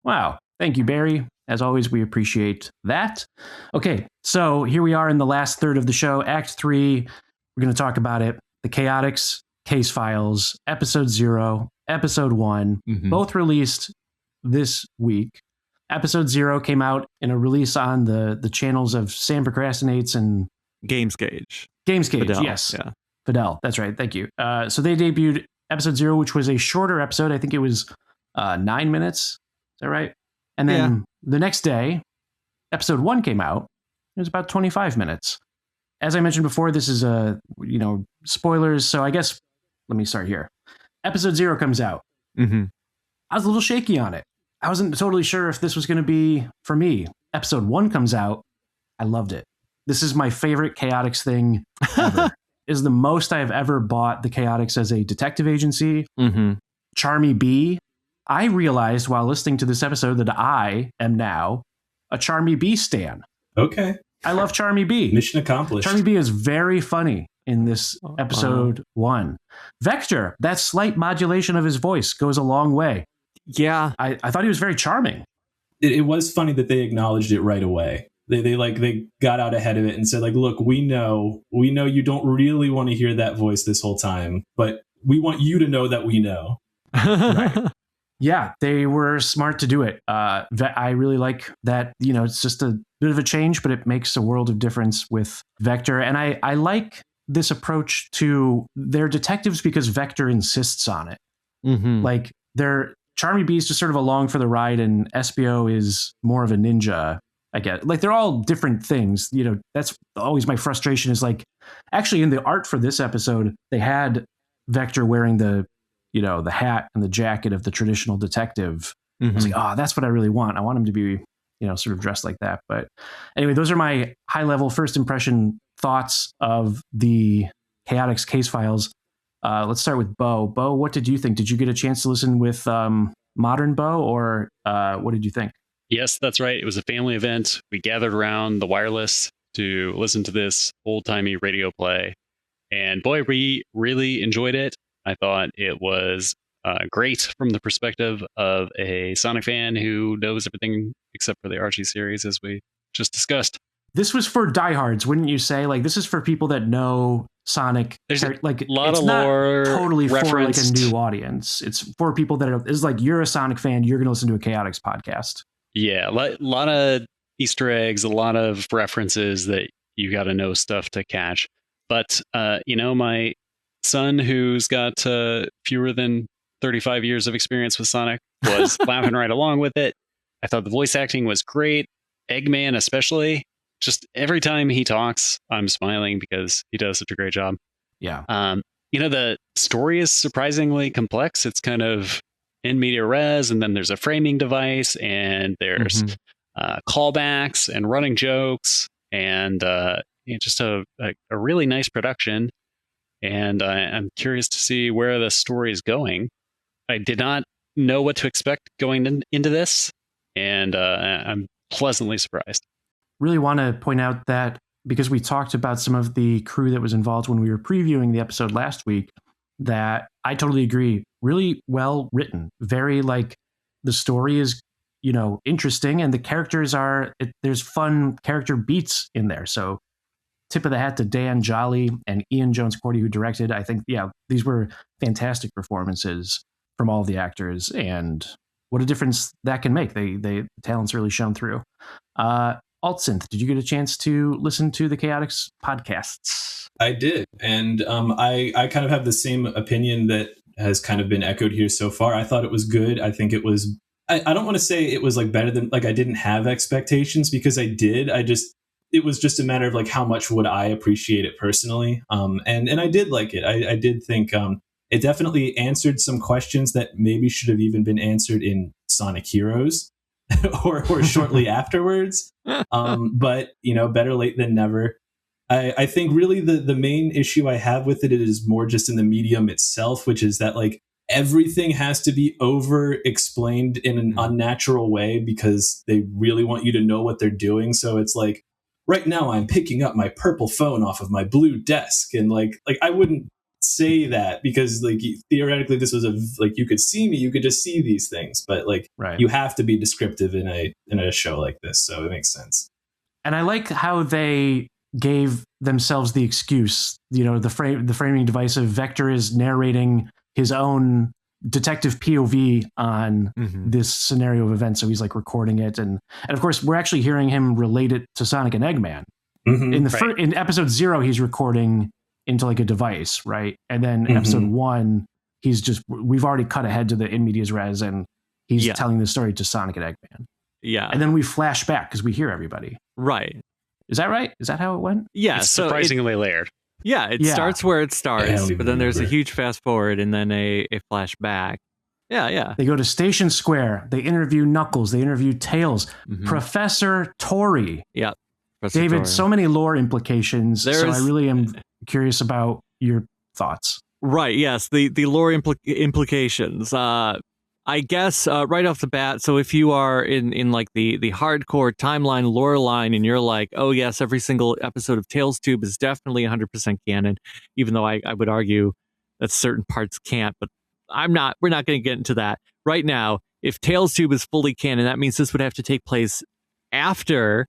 Wow. Thank you, Barry. As always, we appreciate that. Okay, so here we are in the last third of the show, Act 3. We're going to talk about it. The Chaotix Casefiles, Episode 0, Episode 1, both released this week. Episode 0 came out in a release on the channels of Sam Procrastinates and Gamescage. Fidel, yes. Yeah. Fidel, that's right. Thank you. So they debuted Episode 0, which was a shorter episode. I think it was 9 minutes. Is that right? And then the next day, Episode 1 came out. It was about 25 minutes. As I mentioned before, this is spoilers. So I guess, let me start here. Episode 0 comes out. I was a little shaky on it. I wasn't totally sure if this was going to be for me. Episode 1 comes out. I loved it. This is my favorite Chaotix thing ever. Is the most I've ever bought the Chaotix as a detective agency. Charmy B. I realized while listening to this episode that I am now a Charmy B stan. Okay. I love Charmy B. Mission accomplished. Charmy B is very funny in this episode 1. Vector, that slight modulation of his voice goes a long way. Yeah. I thought he was very charming. It was funny that they acknowledged it right away. They got out ahead of it and said, like, look, we know you don't really want to hear that voice this whole time, but we want you to know that we know. Right. Yeah, they were smart to do it. I really like that, it's just a bit of a change, but it makes a world of difference with Vector. And I like this approach to their detectives because Vector insists on it. Like, Charmy B is just sort of along for the ride, and SBO is more of a ninja, I get. Like, they're all different things. That's always my frustration is, like, actually in the art for this episode, they had Vector wearing the hat and the jacket of the traditional detective. I was like, oh, that's what I really want. I want him to be, sort of dressed like that. But anyway, those are my high level first impression thoughts of the Chaotix Casefiles. Let's start with Bo. Bo, what did you think? Did you get a chance to listen with modern, Bo, or what did you think? Yes, that's right. It was a family event. We gathered around the wireless to listen to this old-timey radio play. And boy, we really enjoyed it. I thought it was great from the perspective of a Sonic fan who knows everything except for the Archie series, as we just discussed. This was for diehards, wouldn't you say? Like, this is for people that know Sonic. There's like, a lot it's of not lore totally referenced. for like a new audience. It's for people that are. It's like you're a Sonic fan. You're going to listen to a Chaotix podcast. Yeah, a lot of Easter eggs, a lot of references that you got to know stuff to catch. But my son, who's got fewer than 35 years of experience with Sonic, was laughing right along with it. I thought the voice acting was great. Eggman, especially. Just every time he talks, I'm smiling because he does such a great job. Yeah. The story is surprisingly complex. It's kind of in media res, and then there's a framing device, and there's callbacks and running jokes, and just a really nice production. And I'm curious to see where the story is going. I did not know what to expect going into this, and I'm pleasantly surprised. Really want to point out that because we talked about some of the crew that was involved when we were previewing the episode last week, that I totally agree. Really well written. Very the story is, interesting, and the characters there's fun character beats in there. So tip of the hat to Dan Jolly and Ian Jones-Cordy, who directed. I think, these were fantastic performances from all of the actors, and what a difference that can make. The talent's really shown through. Altsynth, did you get a chance to listen to the Chaotix podcasts? I did. And I kind of have the same opinion that has kind of been echoed here so far. I thought it was good. I think it was, I don't want to say it was better than, I didn't have expectations, because I did. It was just a matter of how much would I appreciate it personally. And I did like it. I did think it definitely answered some questions that maybe should have even been answered in Sonic Heroes. or shortly afterwards. But, better late than never. I think really the main issue I have with it is more just in the medium itself, which is that everything has to be over explained in an unnatural way because they really want you to know what they're doing. So it's right now I'm picking up my purple phone off of my blue desk. And I wouldn't say that because theoretically this was you could see me, you could just see these things, but right. You have to be descriptive in a show like this, so it makes sense. And I like how they gave themselves the excuse, the framing device of Vector is narrating his own detective POV on this scenario of events, so he's recording it, and of course we're actually hearing him relate it to Sonic and Eggman. In episode 0 he's recording into a device, right? And then episode 1, we've already cut ahead to the in medias res, and he's telling the story to Sonic and Eggman. Yeah. And then we flash back because we hear everybody. Right. Is that right? Is that how it went? Yeah. It's surprisingly layered. Yeah, it starts where it starts, but then there's a huge fast forward and then a flashback. Yeah. They go to Station Square. They interview Knuckles. They interview Tails. Professor Tori. Yeah. David, Tori. so many lore implications. So I really am curious about your thoughts. Right. Yes. The lore implications. I guess right off the bat. So if you are in the hardcore timeline lore line, and you're oh yes, every single episode of Tales Tube is definitely 100% canon, even though I would argue that certain parts can't. But we're not going to get into that right now. If Tales Tube is fully canon, that means this would have to take place after.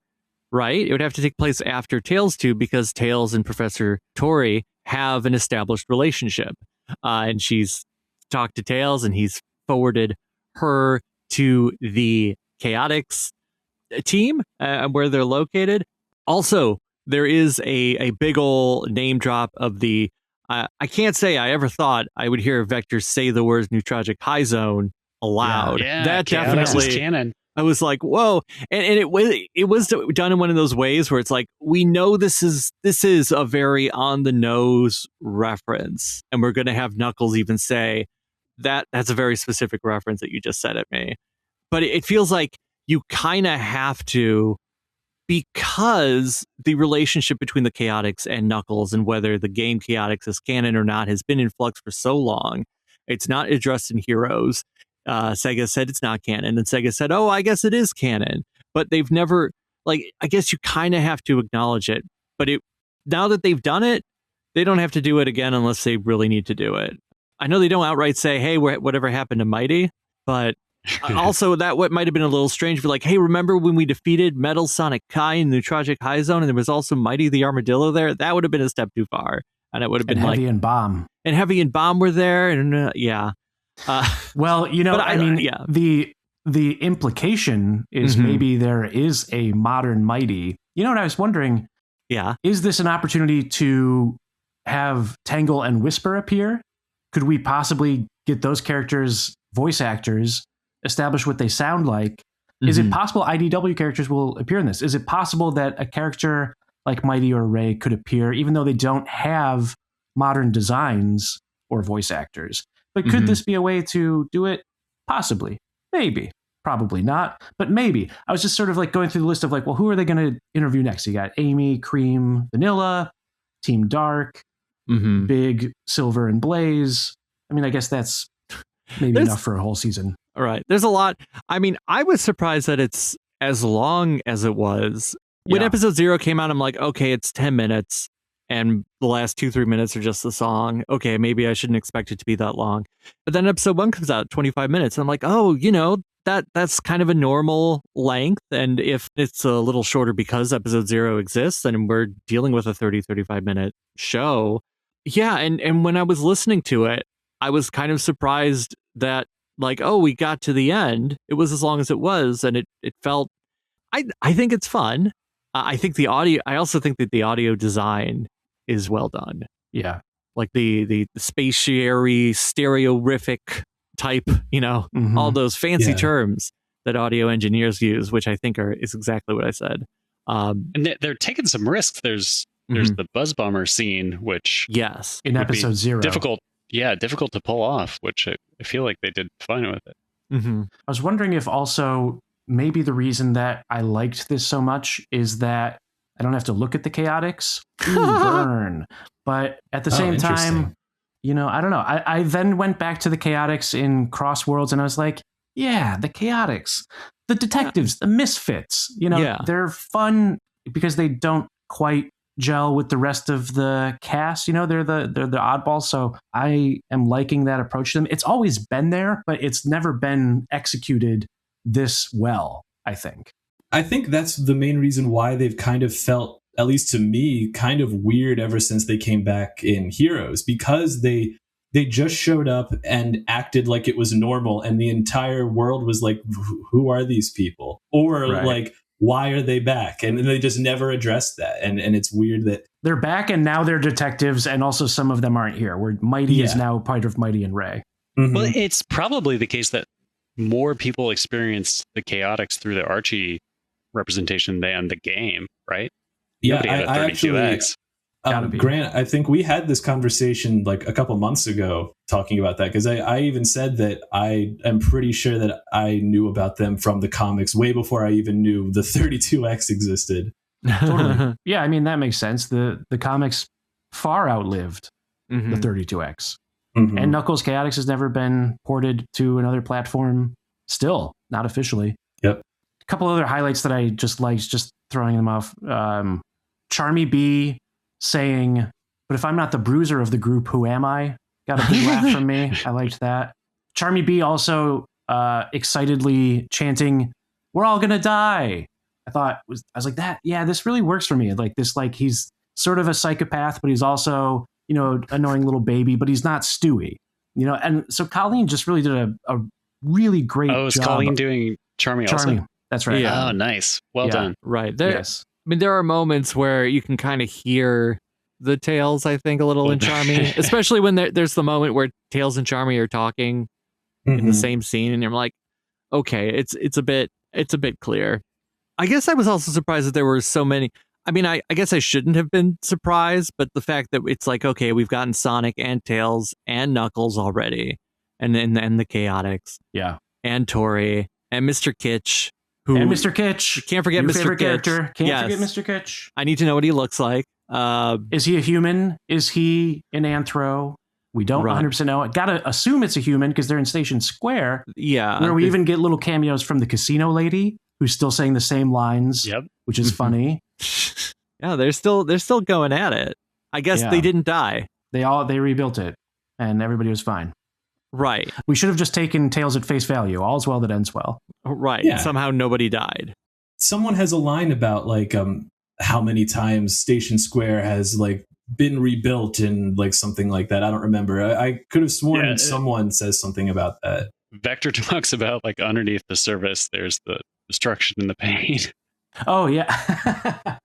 Right? It would have to take place after Tails 2 because Tails and Professor Tori have an established relationship. And she's talked to Tails and he's forwarded her to the Chaotix team where they're located. Also, there is a big ol' name drop of the... I can't say I ever thought I would hear Vector say the words Neutragic High Zone aloud. Yeah, that definitely... is canon. I was whoa. And it was done in one of those ways where it's we know this is a very on the nose reference. And we're going to have Knuckles even say that's a very specific reference that you just said at me. But it feels like you kind of have to, because the relationship between the Chaotix and Knuckles and whether the game Chaotix is canon or not has been in flux for so long. It's not addressed in Heroes. Sega said it's not canon, and Sega said, oh, I guess it is canon. But they've never, like, I guess you kind of have to acknowledge it. But now that they've done it, they don't have to do it again unless they really need to do it. I know they don't outright say, hey, whatever happened to Mighty, but also that what might have been a little strange for like, hey, remember when we defeated Metal Sonic Kai in the Tragic High Zone and there was also Mighty the Armadillo there? That would have been a step too far. And it would have been and like... Heavy and Bomb. And Heavy and Bomb were there, and yeah. Well, you know, I mean, yeah. The implication is maybe there is a modern Mighty. You know what I was wondering? Yeah. Is this an opportunity to have Tangle and Whisper appear? Could we possibly get those characters, voice actors, establish what they sound like? Is it possible IDW characters will appear in this? Is it possible that a character like Mighty or Ray could appear, even though they don't have modern designs or voice actors? But could this be a way to do it? Possibly. Maybe. Probably not. But maybe. I was just sort of like going through the list of like, well, who are they going to interview next? You got Amy, Cream, Vanilla, Team Dark, Big, Silver, and Blaze. I mean, I guess that's maybe enough for a whole season. All right. There's a lot. I mean, I was surprised that it's as long as it was. When episode 0 came out, I'm like, okay, it's 10 minutes. And the last 2-3 minutes are just the song. Okay, maybe I shouldn't expect it to be that long. But then episode 1 comes out, 25 minutes. And I'm like, oh, you know, that's kind of a normal length. And if it's a little shorter because episode 0 exists, then we're dealing with a 30-35 minute show. Yeah, and when I was listening to it, I was kind of surprised that, like, oh, we got to the end. It was as long as it was, and it felt... I think it's fun. I think the audio... I also think that the audio design is well done. Yeah. Like the spatiary, stereorific type, you know, all those fancy terms that audio engineers use, which I think is exactly what I said. And they're taking some risks. There's the Buzz Bomber scene, which in episode 0, difficult to pull off, which I feel like they did fine with it. I was wondering if also maybe the reason that I liked this so much is that I don't have to look at the Chaotix. Ooh, burn. But at the same time, you know, I don't know. I then went back to the Chaotix in Cross Worlds and I was like, yeah, the Chaotix, the detectives, the misfits, you know, they're fun because they don't quite gel with the rest of the cast. You know, they're the oddballs. So I am liking that approach to them. It's always been there, but it's never been executed this well, I think. I think that's the main reason why they've kind of felt, at least to me, kind of weird ever since they came back in Heroes, because they just showed up and acted like it was normal and the entire world was like, who are these people? Or like, why are they back? And they just never addressed that. And it's weird that they're back and now they're detectives and also some of them aren't here. Where Mighty is now part of Mighty and Ray. Well, it's probably the case that more people experienced the Chaotix through the Archie representation than the game, right? Yeah, Nobody had a 32X. Grant, I think we had this conversation like a couple months ago talking about that, because I even said that I am pretty sure that I knew about them from the comics way before I even knew the 32X existed. Totally. Yeah, I mean, that makes sense. The comics far outlived the 32X. And Knuckles Chaotix has never been ported to another platform. Still, not officially. Yep. A couple other highlights that I just liked, just throwing them off. Charmy B saying, but if I'm not the bruiser of the group, who am I? Got a big laugh from me. I liked that. Charmy B also excitedly chanting, we're all gonna die. I was like, that, yeah, this really works for me. Like this, like he's sort of a psychopath, but he's also, you know, annoying little baby, but he's not Stewie, you know? And so Colleen just really did a really great job. Oh, is Colleen doing Charmy also? That's right. Yeah. Oh, nice. Well done. Right. Yes. I mean, there are moments where you can kind of hear the Tails, I think, a little in Charmy, especially when there's the moment where Tails and Charmy are talking in the same scene, and you're like, okay, it's a bit clear. I guess I was also surprised that there were so many. I mean, I guess I shouldn't have been surprised, but the fact that it's like, okay, we've gotten Sonic and Tails and Knuckles already, and the Chaotix, and Tori and Mr. Kitsch. And Mr. Kitsch. Can't forget Your Mr. favorite Kitsch. Character. Can't forget Mr. Kitsch. I need to know what he looks like. Is he a human? Is he an anthro? We don't Right. 100% know. Gotta assume it's a human because they're in Station Square, Yeah. where we even get little cameos from the casino lady who's still saying the same lines, Yep. which is funny. Yeah, they're still going at it. I guess Yeah. they didn't die. They rebuilt it, and everybody was fine. Right. We should have just taken Tales at face value. All's well that ends well. Right. Yeah. Somehow nobody died. Someone has a line about like how many times Station Square has like been rebuilt and like something like that. I don't remember. I could have sworn someone says something about that. Vector talks about like underneath the surface, there's the destruction and the pain. Oh, yeah.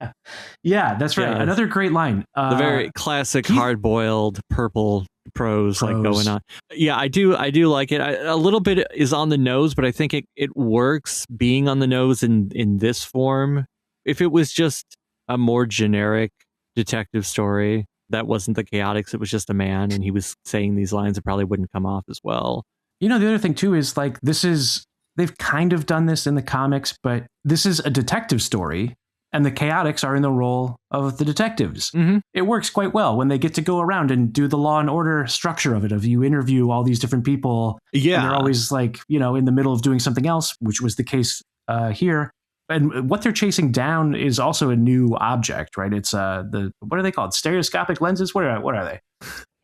Yeah, that's right. Yeah. Another great line. The very classic hard-boiled purple prose like going on. Yeah, I do like it. A little bit is on the nose, but I think it works being on the nose in this form. If it was just a more generic detective story that wasn't the Chaotix, it was just a man and he was saying these lines, it probably wouldn't come off as well. You know, the other thing too is like they've kind of done this in the comics, but this is a detective story and the Chaotix are in the role of the detectives. Mm-hmm. It works quite well when they get to go around and do the law and order structure of it, of you interview all these different people. Yeah. And they're always like, you know, in the middle of doing something else, which was the case here. And what they're chasing down is also a new object, right? It's what are they called? Stereoscopic lenses? What are they?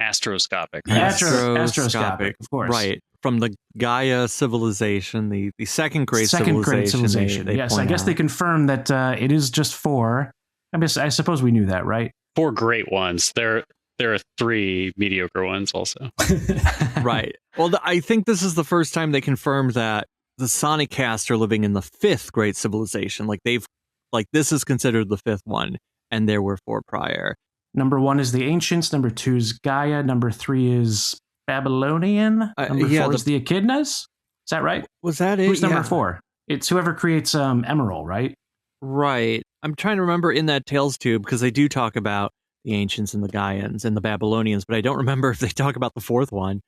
Astroscopic. Astroscopic, of course. Right. From the Gaia civilization, the second great civilization. They yes, I point guess out. they confirmed that it is just 4. I suppose we knew that, right? 4 great ones. There are 3 mediocre ones also. Right. Well, I think this is the first time they confirmed that the Sonic cast are living in the 5th great civilization. Like this is considered the 5th one, and there were 4 prior. Number 1 is the Ancients. Number 2 is Gaia. Number 3 is Babylonian. Number 4 is the Echidnas. Is that right? Was that it? Who's number 4? It's whoever creates Emerald, right? Right. I'm trying to remember in that Tales tube because they do talk about the Ancients and the Gaians and the Babylonians, but I don't remember if they talk about the 4th one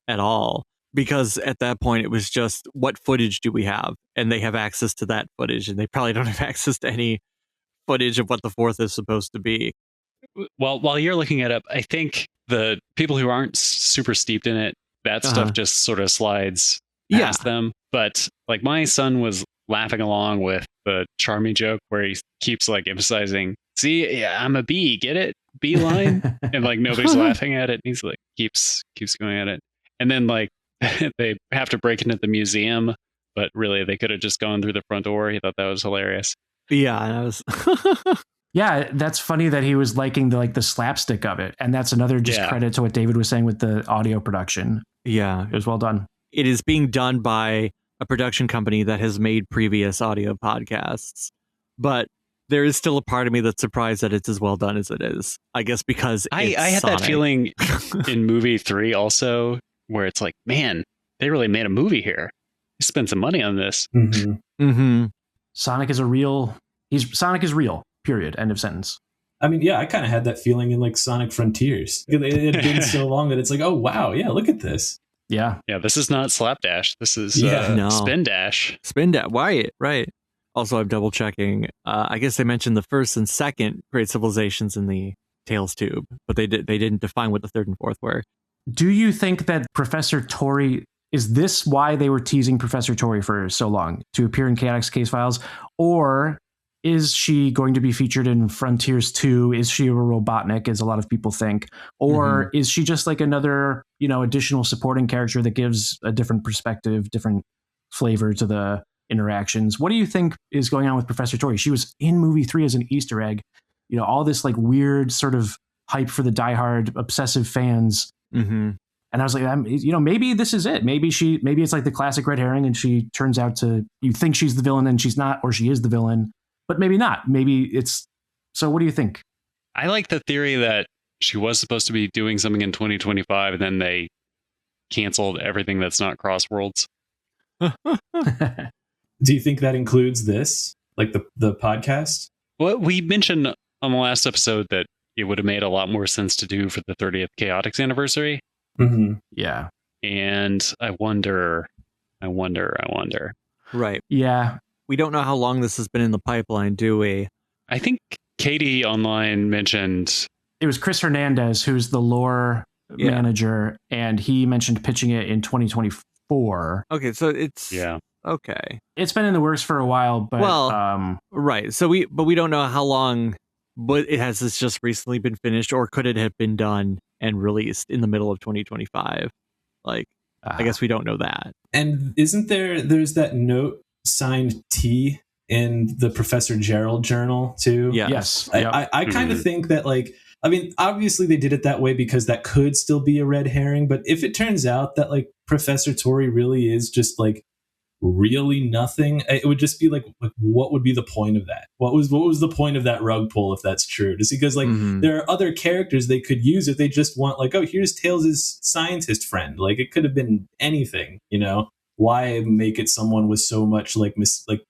at all. Because at that point, it was just, what footage do we have? And they have access to that footage, and they probably don't have access to any footage of what the 4th is supposed to be. Well, while you're looking it up, I think the people who aren't super steeped in it, that stuff just sort of slides past them. But like my son was laughing along with the Charmy joke where he keeps like emphasizing, see, yeah, I'm a bee, get it? Bee line? And like nobody's laughing at it. And he's like, keeps going at it. And then like, they have to break into the museum, but really they could have just gone through the front door. He thought that was hilarious. Yeah, and I was Yeah, that's funny that he was liking the slapstick of it. And that's another credit to what David was saying with the audio production. Yeah. It was well done. It is being done by a production company that has made previous audio podcasts. But there is still a part of me that's surprised that it's as well done as it is. I guess because I had that feeling in movie 3 also, where it's like, man, they really made a movie here. They spent some money on this. Mm-hmm. Mm-hmm. Sonic is real. Period. End of sentence. I mean, yeah, I kind of had that feeling in like Sonic Frontiers. It had been so long that it's like, oh wow, yeah, look at this. Yeah. Yeah, this is not Slapdash. This is Spin Dash. Spin Dash, right. Also, I'm double checking. I guess they mentioned the 1st and 2nd great civilizations in the Tales tube, but they didn't define what the 3rd and 4th were. Do you think that Professor Tori, is this why they were teasing Professor Tori for so long, to appear in Chaotix Casefiles? Or is she going to be featured in Frontiers 2? Is she a Robotnik, as a lot of people think? Or is she just like another, additional supporting character that gives a different perspective, different flavor to the interactions? What do you think is going on with Professor Tori? She was in movie 3 as an Easter egg. All this like weird sort of hype for the diehard obsessive fans. Mm-hmm. And I was like, maybe this is it. Maybe it's like the classic red herring and she turns out you think she's the villain and she's not, or she is the villain, but maybe not. Maybe it's, so what do you think? I like the theory that she was supposed to be doing something in 2025 and then they canceled everything that's not Crossworlds. Do you think that includes this, like the podcast? Well, we mentioned on the last episode that it would have made a lot more sense to do for the 30th Chaotix anniversary. Mm-hmm. Yeah. And I wonder. Right. Yeah. We don't know how long this has been in the pipeline, do we? I think Katie online mentioned... It was Chris Hernandez, who's the lore manager, and he mentioned pitching it in 2024. Okay, so it's Yeah. okay. It's been in the works for a while, but right. So we don't know how long. But this just recently been finished, or could it have been done and released in the middle of 2025? Like, I guess we don't know that. And isn't there's that note signed T in the Professor Gerald journal too? Yeah. Yes. I kind of think that, like, I mean, obviously they did it that way because that could still be a red herring. But if it turns out that, like, Professor Tori really is just, like, really nothing, it would just be like what would be the point of that? What was the point of that rug pull if that's true? Just because, like, there are other characters they could use if they just want, like, oh, here's Tails' scientist friend. Like, it could have been anything, you know? Why make it someone with so much like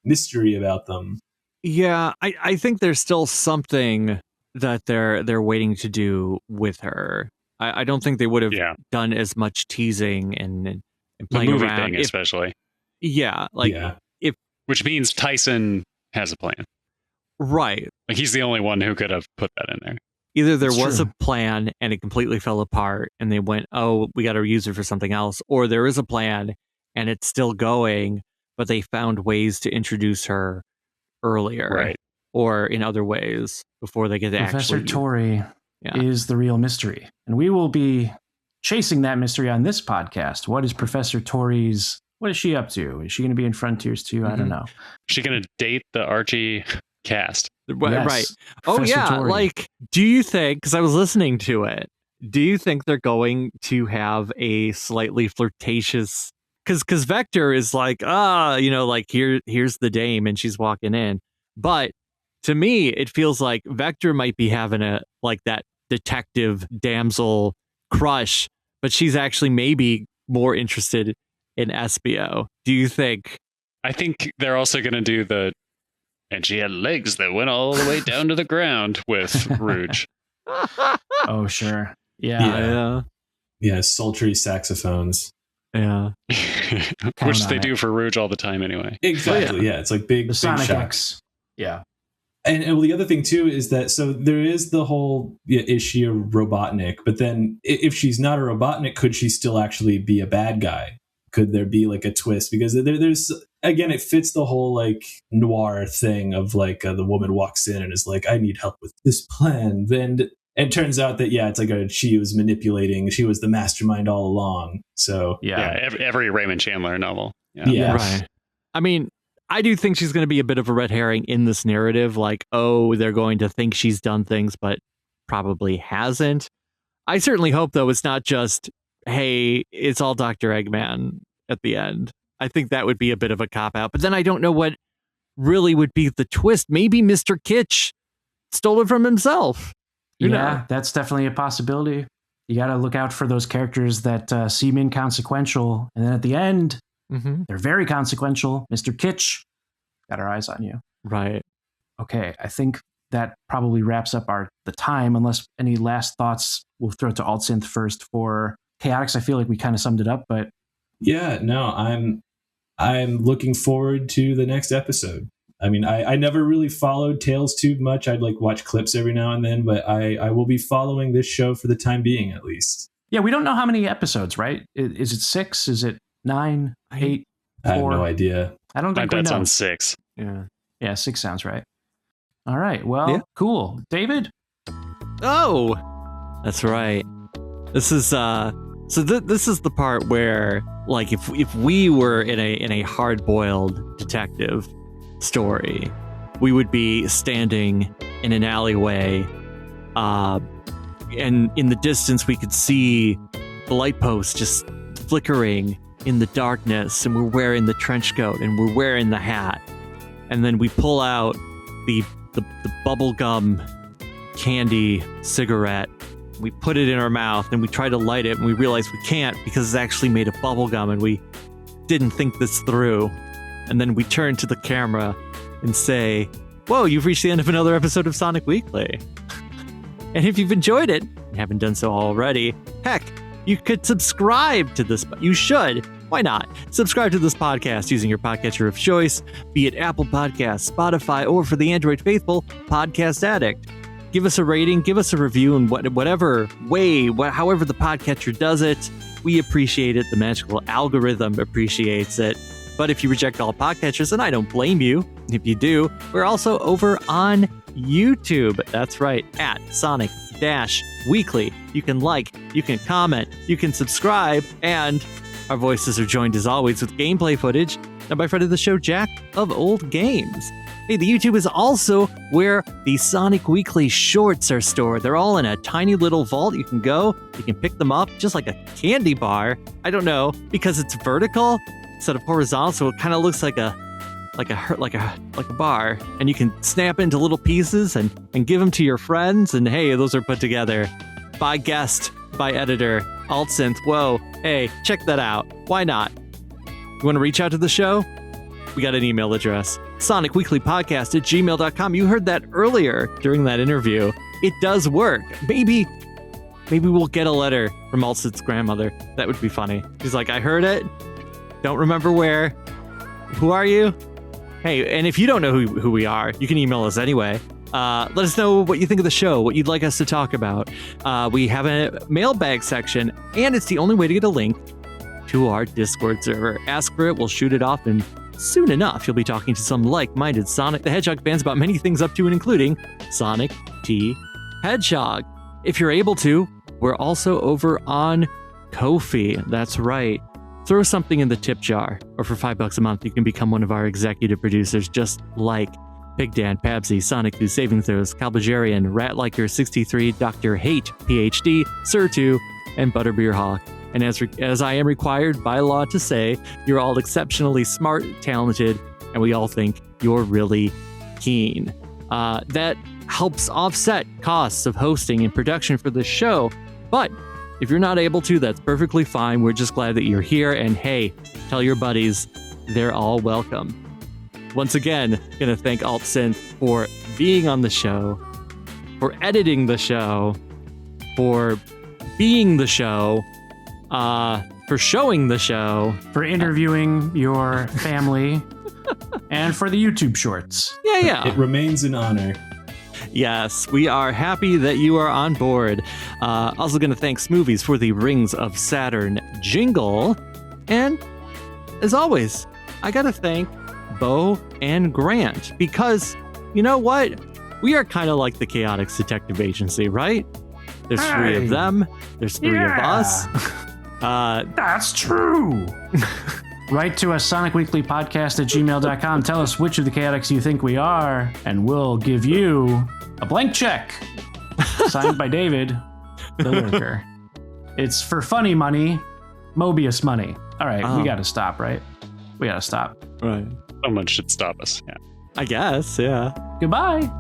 mystery about them? Yeah, I think there's still something that they're waiting to do with her. I don't think they would have done as much teasing and playing the movie around thing, especially. Yeah, which means Tyson has a plan. Right. Like, he's the only one who could have put that in there. Either there was a plan and it completely fell apart and they went, oh, we got to use it for something else, or there is a plan and it's still going, but they found ways to introduce her earlier, right, or in other ways before they get to Professor Tori is the real mystery, and we will be chasing that mystery on this podcast. What is Professor Tori's? What is she up to? Is she going to be in Frontiers too? I don't know. Is she going to date the Archie cast? Right. Yes, Oh, Professor yeah. Tori. Like, do you think, because I was listening to it, do you think they're going to have a slightly flirtatious, because Vector is like, like, here's the dame and she's walking in. But to me, it feels like Vector might be having that detective damsel crush, but she's actually maybe more interested in Espio. Do you think? I think they're also going to do and she had legs that went all the way down to the ground with Rouge. Oh, sure. Yeah. Sultry saxophones. Yeah. Which they do for Rouge all the time anyway. Exactly. Yeah. It's like big, the Sonic big X. Yeah. And the other thing too is that, so there is the whole, is she a Robotnik? But then if she's not a Robotnik, could she still actually be a bad guy? Could there be like a twist? Because there's, again, it fits the whole like noir thing of like the woman walks in and is like, I need help with this plan. And it turns out that, it's like she was manipulating. She was the mastermind all along. So every Raymond Chandler novel. Yeah. Right. I mean, I do think she's going to be a bit of a red herring in this narrative. Like, oh, they're going to think she's done things, but probably hasn't. I certainly hope, though, it's not just, hey, it's all Dr. Eggman at the end. I think that would be a bit of a cop-out. But then I don't know what really would be the twist. Maybe Mr. Kitsch stole it from himself. That's definitely a possibility. You got to look out for those characters that seem inconsequential. And then at the end, they're very consequential. Mr. Kitsch, got our eyes on you. Right. Okay, I think that probably wraps up the time, unless any last thoughts. We'll throw it to Altsynth first for Chaotix. I feel like we kind of summed it up, but I'm looking forward to the next episode. I mean, I never really followed Tales too much. I'd like watch clips every now and then, but I will be following this show for the time being, at least. Yeah, we don't know how many episodes, right? Is it 6? Is it 9, 8, 4? I have no idea. I don't think My we bet's know. on 6. Yeah, 6 sounds right. All right, well, cool. David? Oh, that's right. This is this is the part where, like, if we were in a hard-boiled detective story, we would be standing in an alleyway, and in the distance we could see the light post just flickering in the darkness, and we're wearing the trench coat and we're wearing the hat, and then we pull out the bubblegum candy cigarette. We put it in our mouth and we try to light it, and we realize we can't because it's actually made of bubblegum and we didn't think this through. And then we turn to the camera and say, whoa, you've reached the end of another episode of Sonic Weekly. And if you've enjoyed it, and haven't done so already, heck, you could subscribe to this. You should. Why not? Subscribe to this podcast using your podcatcher of choice, be it Apple Podcasts, Spotify, or for the Android faithful, Podcast Addict. give us a rating, give us a review in whatever way, however the podcatcher does it. We appreciate it. The magical algorithm appreciates it. But if you reject all podcatchers, and I don't blame you if you do, we're also over on YouTube. That's right, at Sonic-Weekly. You can like, you can comment, you can subscribe, and our voices are joined as always with gameplay footage and by friend of the show, Jack of Old Games. Hey, the YouTube is also where the Sonic Weekly shorts are stored. They're all in a tiny little vault. You can go, you can pick them up just like a candy bar. I don't know, because it's vertical instead of horizontal, so it kind of looks like a bar, and you can snap into little pieces and give them to your friends. And hey, those are put together by guest, by editor, Altsynth. Whoa, hey, check that out. Why not? You want to reach out to the show? We got an email address, SonicWeeklyPodcast@gmail.com. You heard that earlier during that interview. It does work. Maybe we'll get a letter from Altsynth's grandmother. That would be funny. She's like, I heard it. Don't remember where. Who are you? Hey, and if you don't know who we are, you can email us anyway. Let us know what you think of the show, what you'd like us to talk about. We have a mailbag section, and it's the only way to get a link to our Discord server. Ask for it, we'll shoot it off, and soon enough, you'll be talking to some like-minded Sonic the Hedgehog fans about many things up to and including Sonic T. Hedgehog. If you're able to, we're also over on Ko-fi. That's right. Throw something in the tip jar, or for $5 a month, you can become one of our executive producers, just like PigDan, Pabsy, Sonikku, SavingThrows, Belgarion, RatLiker63, Dr. Hate, PhD, Sertoo, and Butterbeerhawk. And as I am required by law to say, you're all exceptionally smart, talented, and we all think you're really keen. That helps offset costs of hosting and production for the show, but if you're not able to, that's perfectly fine. We're just glad that you're here, and hey, tell your buddies they're all welcome. Once again, gonna thank Altsynth for being on the show, for editing the show, for being the show, for showing the show, for interviewing your family, and for the YouTube shorts. Yeah. It remains an honor. Yes, we are happy that you are on board. Also going to thank Smoovies for the Rings of Saturn jingle. And as always, I got to thank Bo and Grant, because you know what? We are kind of like the Chaotix Detective Agency, right? There's three of them. There's three of us. That's true. Write to us, SonicWeeklyPodcast@gmail.com. Tell us which of the Chaotix you think we are, and we'll give you a blank check signed by David, the lurker. It's for funny money, Mobius money. All right, we got to stop, right? We got to stop. Right. Someone should stop us. Yeah. I guess, yeah. Goodbye.